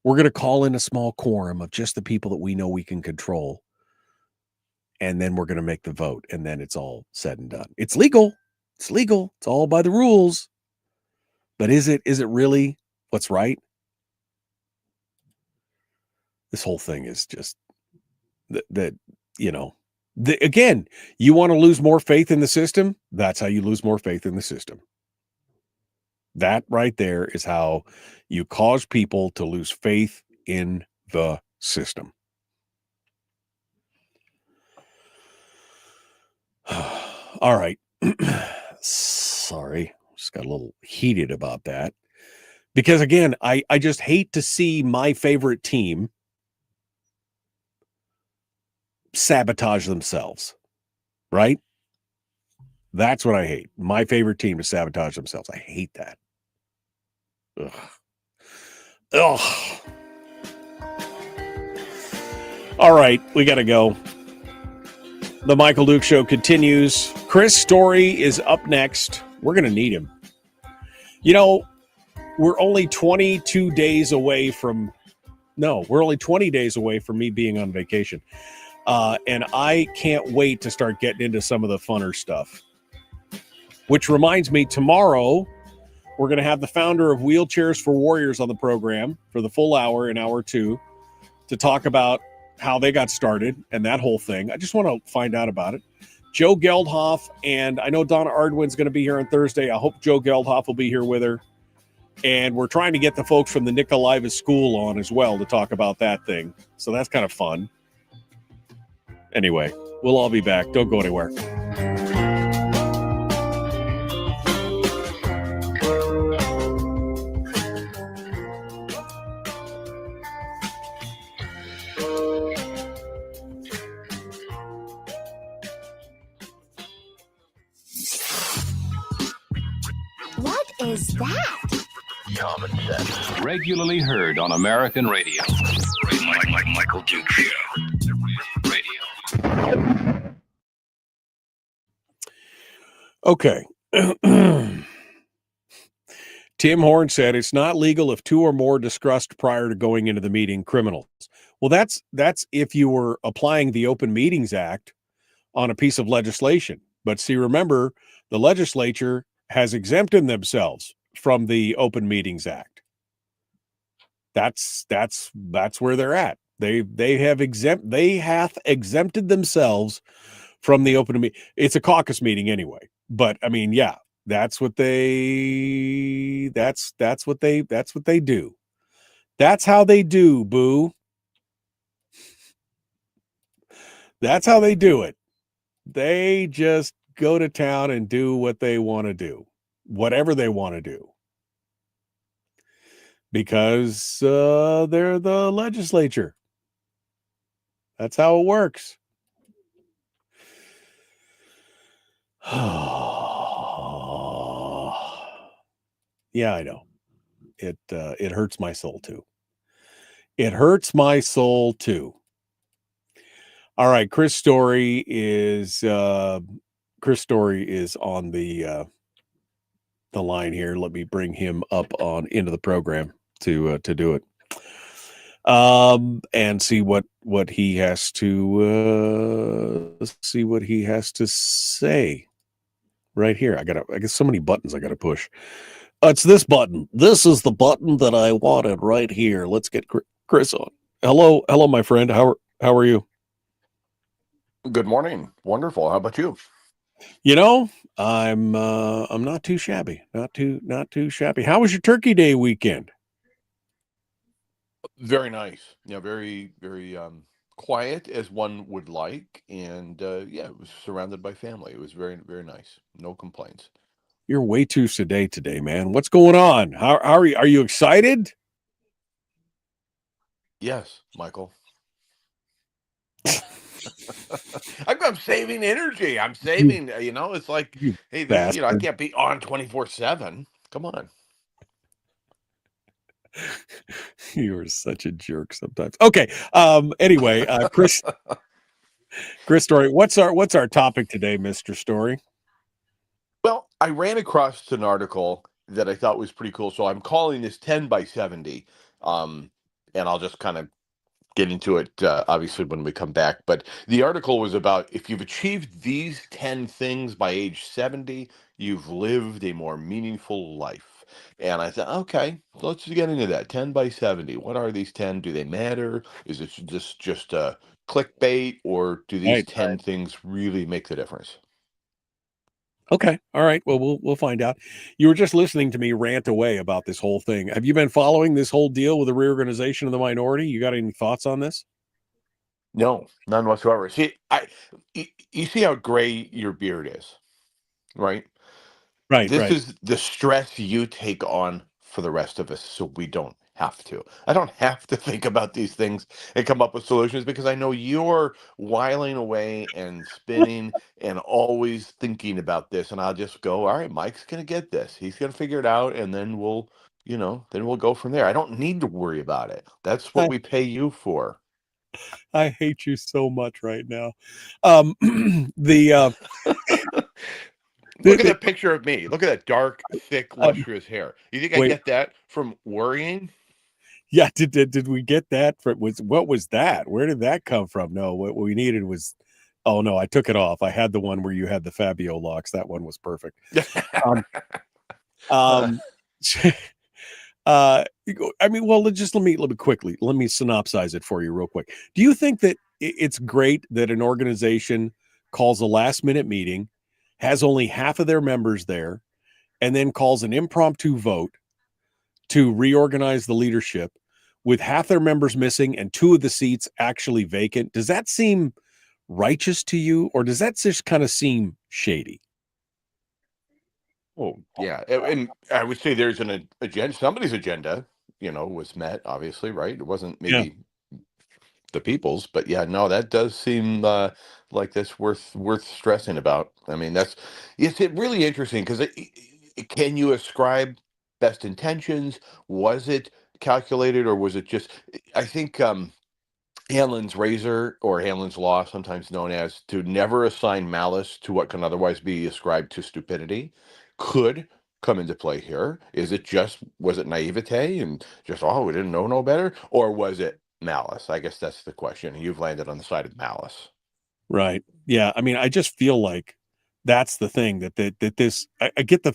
We're going to call in a small quorum of just the people that we know we can control. And then we're going to make the vote. And then it's all said and done. It's legal. It's legal. It's all by the rules. But is it really what's right? This whole thing is just again, you want to lose more faith in the system? That's how you lose more faith in the system. That right there is how you cause people to lose faith in the system. All right. Sorry. Just got a little heated about that. Because again, I just hate to see my favorite team sabotage themselves. Right? That's what I hate. My favorite team to sabotage themselves. I hate that. Ugh. Ugh. All right, we got to go. The Michael Duke Show continues. Chris Story is up next. We're going to need him. You know, we're only 22 days away from... No, we're only 20 days away from me being on vacation. And I can't wait to start getting into some of the funner stuff. Which reminds me, tomorrow, we're going to have the founder of Wheelchairs for Warriors on the program for the full hour, an hour or two, to talk about how they got started and that whole thing. I just want to find out about it. Joe Geldhoff, and I know Donna Ardwin's going to be here on Thursday. I hope Joe Geldhoff will be here with her. And we're trying to get the folks from the Nikolaeva School on as well to talk about that thing. So that's kind of fun. Anyway, we'll all be back. Don't go anywhere. What is that? Common sense. Regularly heard on American radio. Michael Duke Show. Radio. Okay. Tim Horn said it's not legal if two or more discussed prior to going into the meeting criminals. Well, that's if you were applying the Open Meetings Act on a piece of legislation. But see, remember, the legislature has exempted themselves from the Open Meetings Act. That's where they're at. They have exempted themselves from the open meeting. It's a caucus meeting anyway. But I mean, yeah, that's what they do. That's how they do, boo. That's how they do it. They just go to town and do what they want to do, whatever they want to do. Because they're the legislature. That's how it works. Yeah, I know. It hurts my soul too. It hurts my soul too. All right, Chris Story is on the line here. Let me bring him up into the program to do it. And see what he has to say right here. I got so many buttons I got to push. It's this button. This is the button that I wanted right here. Let's get Chris on. Hello, my friend. How are you? Good morning. Wonderful. How about you? You know, I'm not too shabby. Not too shabby. How was your Turkey Day weekend? Very nice. Yeah, very, very quiet as one would like. And yeah, it was surrounded by family. It was very, very nice. No complaints. You're way too sedate today, man. What's going on? How are you? Are you excited? Yes, Michael. I'm saving energy. I'm saving, it's like, hey, this, I can't be on 24/7. Come on. You are such a jerk sometimes. Okay. Anyway, Chris Story, what's our topic today, Mr. Story? Well, I ran across an article that I thought was pretty cool. So I'm calling this 10 by 70. And I'll just kind of get into it, obviously, when we come back. But the article was about if you've achieved these 10 things by age 70, you've lived a more meaningful life. And I thought, okay, let's get into that. 10 by 70. What are these 10? Do they matter? Is it just a clickbait, or do these 10 things really make the difference? Okay. All right. Well, we'll find out. You were just listening to me rant away about this whole thing. Have you been following this whole deal with the reorganization of the minority? You got any thoughts on this? No, none whatsoever. See, you see how gray your beard is, right? Right. This is the stress you take on for the rest of us, so we don't have to. I don't have to think about these things and come up with solutions because I know you're whiling away and spinning and always thinking about this. And I'll just go, all right, Mike's going to get this. He's going to figure it out. And then we'll go from there. I don't need to worry about it. That's what we pay you for. I hate you so much right now. The Look at that picture of me. Look at that dark, thick, lustrous hair. You think I get that from worrying? Yeah. Did we get that? What was that? Where did that come from? No, what we needed was. Oh no, I took it off. I had the one where you had the Fabio locks. That one was perfect. I mean, well, just let me quickly synopsize it for you real quick. Do you think that it's great that an organization calls a last minute meeting, has only half of their members there, and then calls an impromptu vote to reorganize the leadership with half their members missing and 2 of the seats actually vacant? Does that seem righteous to you, or does that just kind of seem shady? Oh, yeah. And I would say there's an agenda. Somebody's agenda, was met, obviously, right? It wasn't maybe the people's, but yeah, no, that does seem like that's worth stressing about. I mean, it's really interesting because can you ascribe best intentions? Was it calculated or was it just, I think, Hanlon's razor or Hanlon's law, sometimes known as to never assign malice to what can otherwise be ascribed to stupidity, could come into play here. Was it naivete and just, we didn't know no better? Or was it malice? I guess that's the question. You've landed on the side of malice. Right. Yeah. I mean, I just feel like that's the thing that this, I get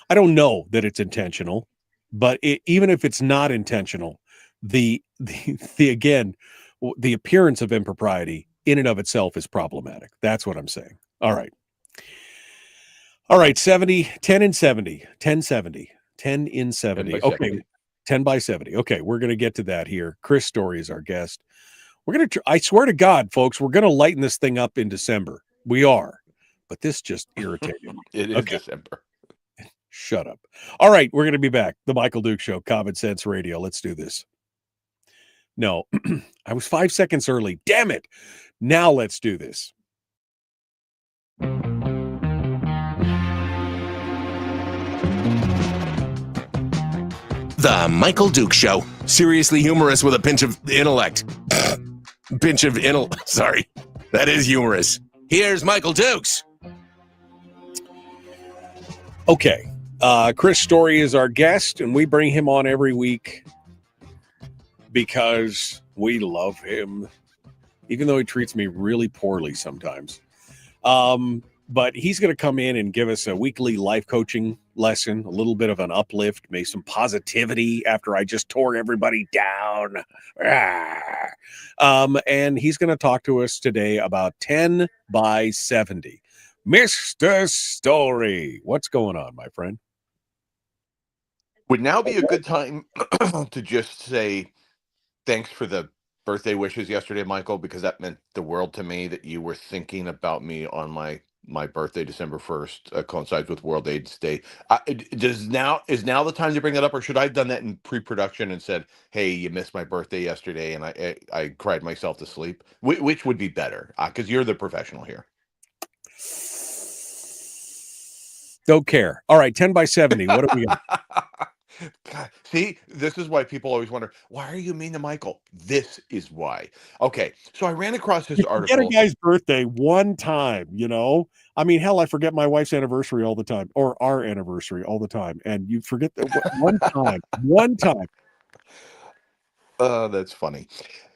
I don't know that it's intentional, but even if it's not intentional, the again, the appearance of impropriety in and of itself is problematic. That's what I'm saying. All right. 70, 10 and 70, 10, 70, 10 in 70. Okay. 70. 10 by 70. Okay. We're going to get to that here. Chris Story is our guest. We're going to, I swear to God, folks, we're going to lighten this thing up in December. We are, but this just irritated me. It is December. Shut up. All right. We're going to be back. The Michael Duke Show, Common Sense Radio. Let's do this. No, I was 5 seconds early. Damn it. Now let's do this. The Michael Duke Show. Seriously humorous with a pinch of intellect. Sorry. That is humorous. Here's Michael Dukes. Okay. Chris Story is our guest, and we bring him on every week because we love him, even though he treats me really poorly sometimes. But he's going to come in and give us a weekly life coaching lesson, a little bit of an uplift, maybe some positivity after I just tore everybody down. And he's going to talk to us today about 10 by 70. Mr. Story, what's going on, my friend? Would now be a good time to just say thanks for the birthday wishes yesterday, Michael, because that meant the world to me that you were thinking about me on my birthday, December 1st, coincides with World AIDS Day. Is now the time to bring that up, or should I have done that in pre-production and said, hey, you missed my birthday yesterday and I cried myself to sleep? Which would be better? Because you're the professional here. Don't care. All right, 10 by 70. What are we got? God, see, this is why people always wonder, why are you mean to Michael? This is why. Okay, so I ran across this article. Get a guy's birthday one time, I mean, hell, I forget my wife's anniversary all the time, or our anniversary all the time, and you forget that one time. That's funny.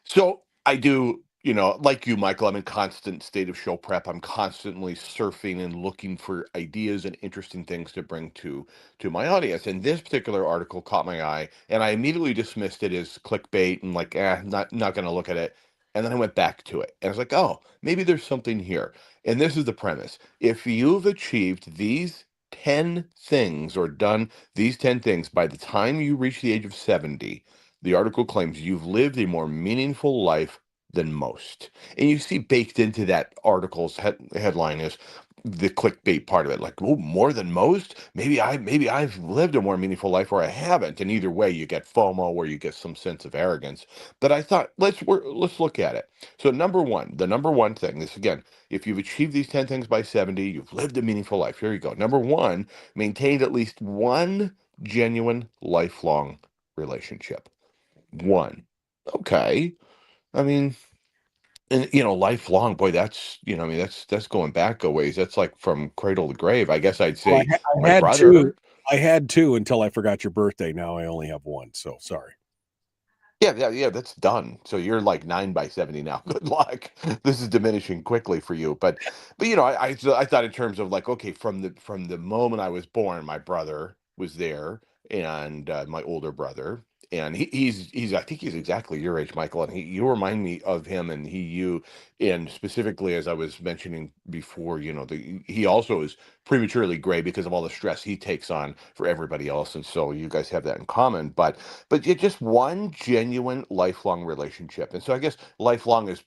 So I do, like you, Michael, I'm in constant state of show prep. I'm constantly surfing and looking for ideas and interesting things to bring to my audience. And this particular article caught my eye, and I immediately dismissed it as clickbait and not going to look at it. And then I went back to it, and I was like, oh, maybe there's something here. And this is the premise. If you've achieved these 10 things or done these 10 things by the time you reach the age of 70, the article claims you've lived a more meaningful life than most. And you see baked into that article's headline is the clickbait part of it, like, oh, more than most. Maybe I've lived a more meaningful life, or I haven't. And either way, you get FOMO, or you get some sense of arrogance. But I thought let's look at it. So the number one thing is, again, if you've achieved these 10 things by 70, you've lived a meaningful life. Here you go. Number one, maintained at least one genuine lifelong relationship. One. Okay. I mean, and lifelong, boy, that's that's going back a ways. That's like from cradle to grave. I guess I'd say I had two. I had two until I forgot your birthday. Now I only have one. So sorry. Yeah, that's done. So you're like 9 by 70 now. Good luck. This is diminishing quickly for you. But I thought in terms of like, okay, from the moment I was born, my brother was there, and my older brother, and he's I think he's exactly your age, Michael, and you remind me of him, and and specifically, as I was mentioning before, he also is prematurely gray because of all the stress he takes on for everybody else, and so you guys have that in common. But just one genuine lifelong relationship. And so I guess lifelong is,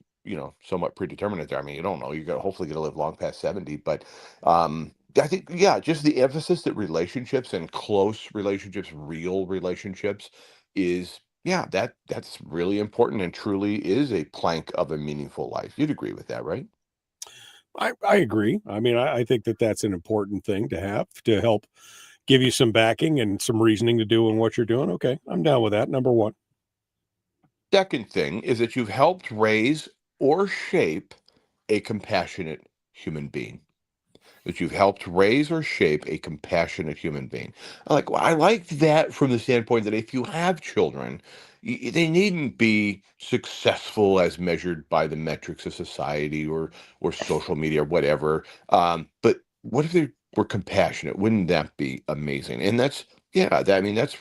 somewhat predeterminate there. I mean, you don't know. You're going to hopefully going to live long past 70. But I think, yeah, just the emphasis that relationships and close relationships, real relationships is, yeah, that's really important and truly is a plank of a meaningful life. You'd agree with that, right? I agree. I mean, I think that's an important thing to have to help give you some backing and some reasoning to doing what you're doing. Okay, I'm down with that. Number one. Second thing is that you've helped raise or shape a compassionate human being. That you've helped raise or shape a compassionate human being. I like that from the standpoint that if you have children, they needn't be successful as measured by the metrics of society or social media or whatever. But what if they were compassionate? Wouldn't that be amazing? And that's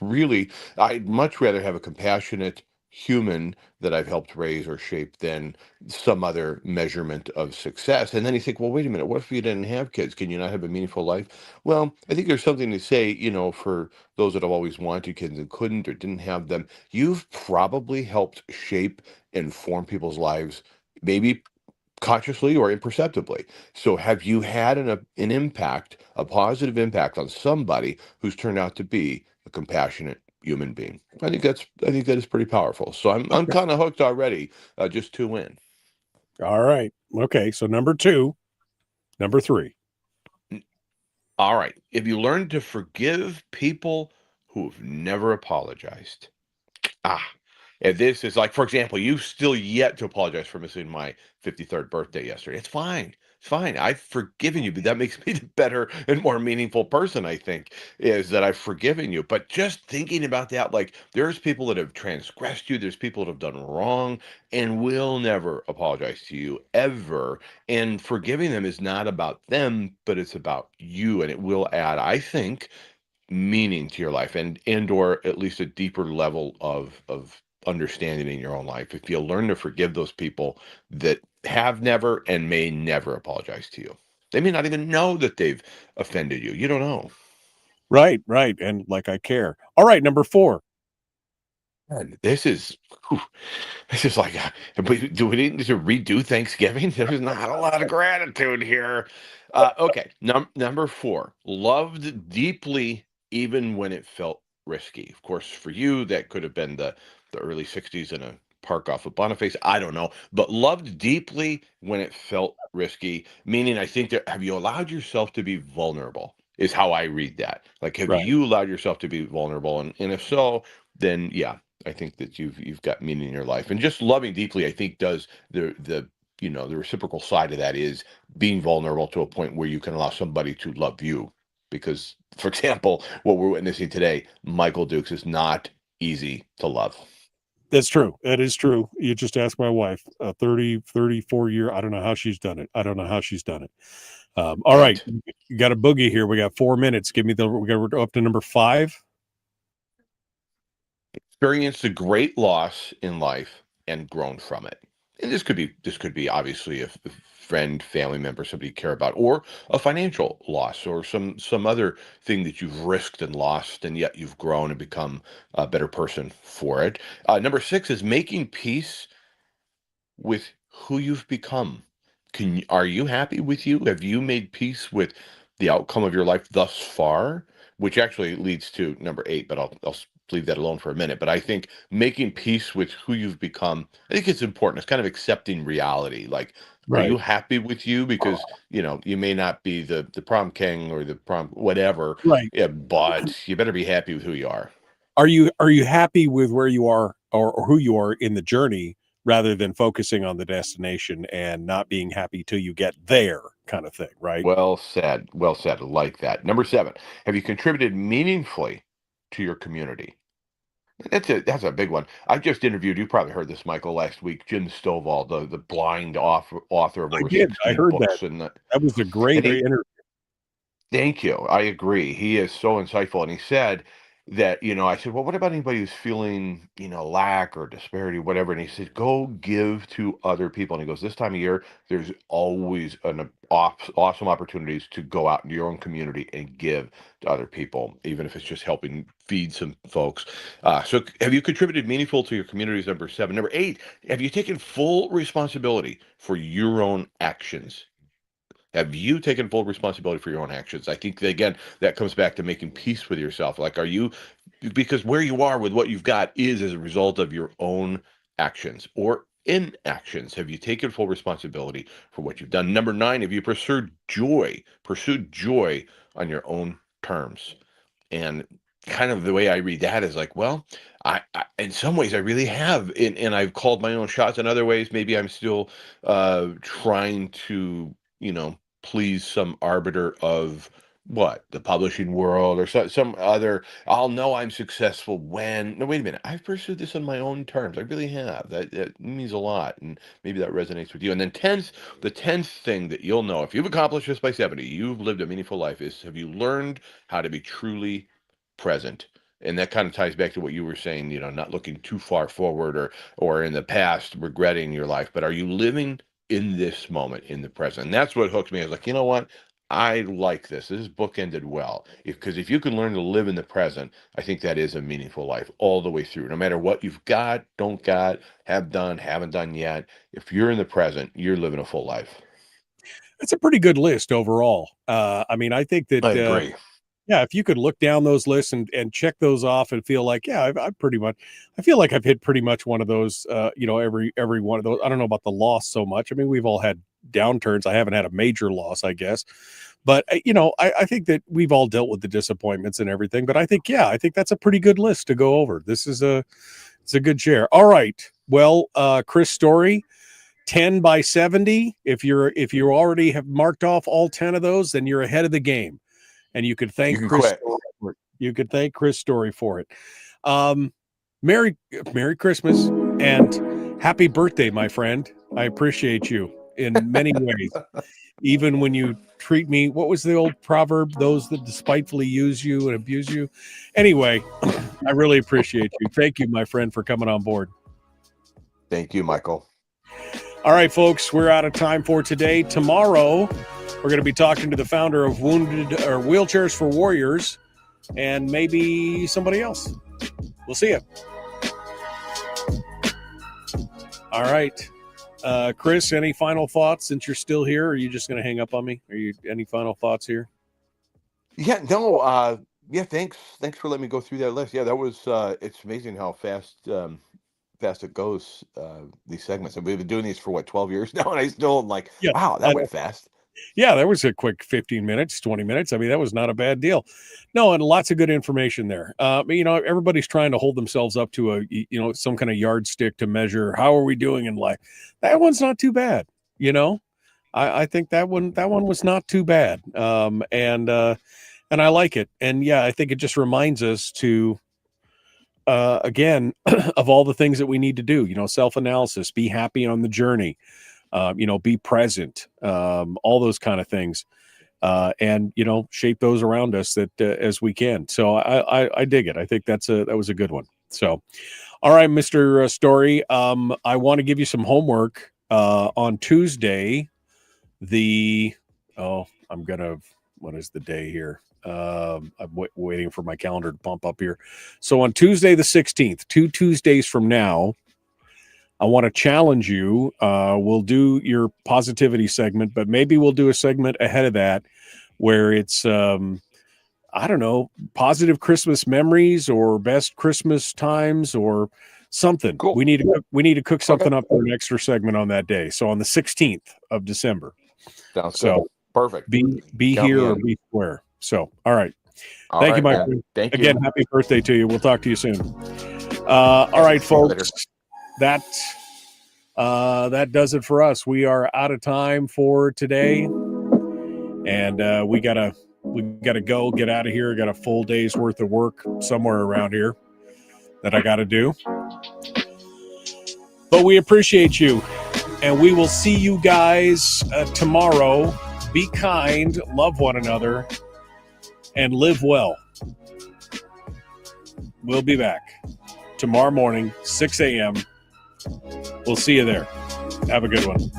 really, I'd much rather have a compassionate human that I've helped raise or shape than some other measurement of success. And then you think, well, wait a minute, what if you didn't have kids? Can you not have a meaningful life? Well, I think there's something to say, for those that have always wanted kids and couldn't or didn't have them. You've probably helped shape and form people's lives, maybe consciously or imperceptibly. So have you had an impact, a positive impact on somebody who's turned out to be a compassionate human being? I think that is pretty powerful. So I'm kind of hooked already. Just 2 in. All right. Okay. So number three. All right. If you learn to forgive people who've never apologized. And this is like, for example, you've still yet to apologize for missing my 53rd birthday yesterday. It's fine. It's fine. I've forgiven you, but that makes me the better and more meaningful person, I think, is that I've forgiven you. But just thinking about that, like there's people that have transgressed you, there's people that have done wrong and will never apologize to you ever. And forgiving them is not about them, but it's about you. And it will add, I think, meaning to your life and or at least a deeper level of understanding in your own life if you learn to forgive those people that have never and may never apologize to you. They may not even know that they've offended you. You don't know. Right. And like I care. All right, number 4. And this is like, do we need to redo Thanksgiving? There's not a lot of gratitude here. Okay, number 4, loved deeply even when it felt risky. Of course, for you, that could have been the early 60s in a park off of Boniface. I don't know. But loved deeply when it felt risky, meaning I think that have you allowed yourself to be vulnerable is how I read that. Like, have you allowed yourself to be vulnerable? And if so, then yeah, I think that you've got meaning in your life. And just loving deeply, I think, does the reciprocal side of that is being vulnerable to a point where you can allow somebody to love you. Because, for example, what we're witnessing today, Michael Dukes is not easy to love. That's true. That is true. You just ask my wife, 34 year. I don't know how she's done it. All right. You got a boogie here. We got 4 minutes. We're up to number 5. Experienced a great loss in life and grown from it. And this could be obviously a friend, family member, somebody you care about, or a financial loss, or some other thing that you've risked and lost, and yet you've grown and become a better person for it. Number 6 is making peace with who you've become. Are you happy with you? Have you made peace with the outcome of your life thus far? Which actually leads to number 8, but I'll leave that alone for a minute. But I think making peace with who you've become, I think it's important. It's kind of accepting reality. Like, are you Right. happy with you? Because you may not be the prom king or the prom whatever, Right. yeah, but you better be happy with who you are. Are you happy with where you are or who you are in the journey rather than focusing on the destination and not being happy till you get there kind of thing, right? Well said. Well said. Like that. Number 7, have you contributed meaningfully to your community? That's a big one. I just interviewed, you probably heard this, Michael, last week, Jim Stovall, the blind author of I over did. I 16 heard that. books. And That was a great interview. thank you. I agree. He is so insightful. And he said that, I said, well, what about anybody who's feeling, lack or disparity, whatever? And he said, go give to other people. And he goes, this time of year, there's always awesome opportunities to go out into your own community and give to other people, even if it's just helping feed some folks. So have you contributed meaningful to your communities? Number 7. Number 8, have you taken full responsibility for your own actions? Have you taken full responsibility for your own actions? I think that, again, that comes back to making peace with yourself. Like, because where you are with what you've got is as a result of your own actions or inactions. Have you taken full responsibility for what you've done? Number 9, have you pursued joy on your own terms? And kind of the way I read that is like, well, I in some ways I really have, and I've called my own shots. In other ways, maybe I'm still trying to, please some arbiter of the publishing world or some other. I'll know I'm successful when. No, wait a minute. I've pursued this on my own terms. I really have. That means a lot, and maybe that resonates with you. And then the 10th thing that you'll know if you've accomplished this by 70, you've lived a meaningful life. Is have you learned how to be truly present? And that kind of ties back to what you were saying. Not looking too far forward or in the past, regretting your life, but are you living in this moment, in the present? And that's what hooked me. I was like, you know what? I like this. This book ended well. Because if you can learn to live in the present, I think that is a meaningful life all the way through. No matter what you've got, don't got, have done, haven't done yet. If you're in the present, you're living a full life. That's a pretty good list overall. I mean, I think that I agree. yeah, if you could look down those lists and check those off and feel like, yeah, I feel like I've hit pretty much one of those, every one of those. I don't know about the loss so much. I mean, we've all had downturns. I haven't had a major loss, I guess, but I think that we've all dealt with the disappointments and everything, but I think that's a pretty good list to go over. It's a good share. All right. Well, Chris Story, 10 by 70. If you already have marked off all 10 of those, then you're ahead of the game. And you could thank Chris Story for it. You could thank Chris Story for it. Merry Christmas and happy birthday, my friend. I appreciate you in many ways. Even when you treat me, what was the old proverb? Those that despitefully use you and abuse you. Anyway, I really appreciate you. Thank you, my friend, for coming on board. Thank you, Michael. All right, folks, we're out of time for today. Tomorrow, we're going to be talking to the founder of Wheelchairs for Warriors and maybe somebody else. We'll see you. All right. Chris, any final thoughts since you're still here? Or are you just going to hang up on me? Any final thoughts here? Yeah, no. Yeah, thanks for letting me go through that list. Yeah, that was it's amazing how fast it goes, these segments. And we've been doing these for 12 years now, and I still am like, wow, that went fast. Yeah, that was a quick 15 minutes, 20 minutes. I mean, that was not a bad deal. No, and lots of good information there. Everybody's trying to hold themselves up to some kind of yardstick to measure how are we doing in life. That one's not too bad. I think that one was not too bad. And I like it. And yeah, I think it just reminds us to, again, of all the things that we need to do, self-analysis, be happy on the journey, be present, all those kind of things, and, shape those around us that as we can. So I dig it. I think that was a good one. So, All right, Mr. Story. I want to give you some homework on Tuesday. What is the day here? I'm waiting for my calendar to pump up here. So on Tuesday the 16th, 2 Tuesdays from now, I want to challenge you. We'll do your positivity segment, but maybe we'll do a segment ahead of that where it's, I don't know, positive Christmas memories or best Christmas times or something. Cool. We need to cook something up for an extra segment on that day. So on the 16th of December. Sounds so good. Perfect. Be Count here me or in. be square. So, all right. All Thank right, you, my man. friend. Thank you. Again, happy birthday to you. We'll talk to you soon. All right, folks. That does it for us. We are out of time for today, and we gotta go get out of here. I got a full day's worth of work somewhere around here that I got to do. But we appreciate you, and we will see you guys tomorrow. Be kind, love one another, and live well. We'll be back tomorrow morning, 6 a.m. We'll see you there. Have a good one.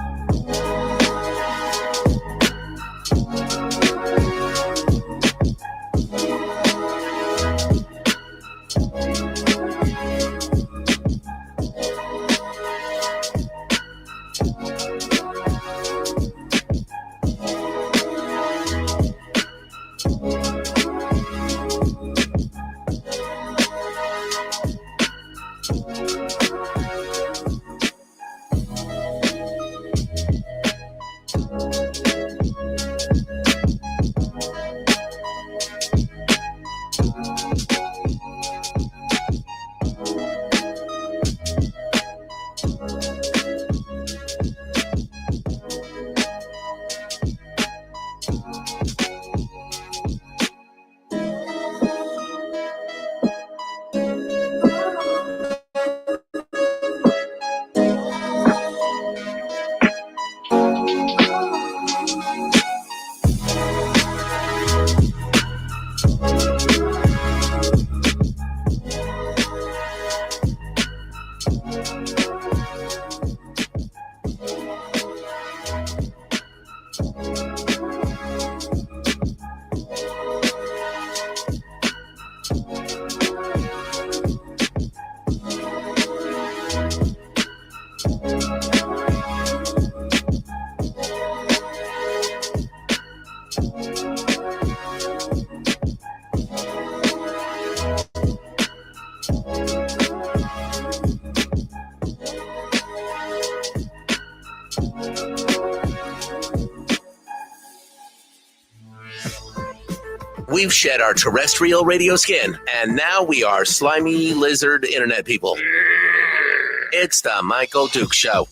We've shed our terrestrial radio skin, and now we are slimy lizard internet people. It's the Michael Duke Show.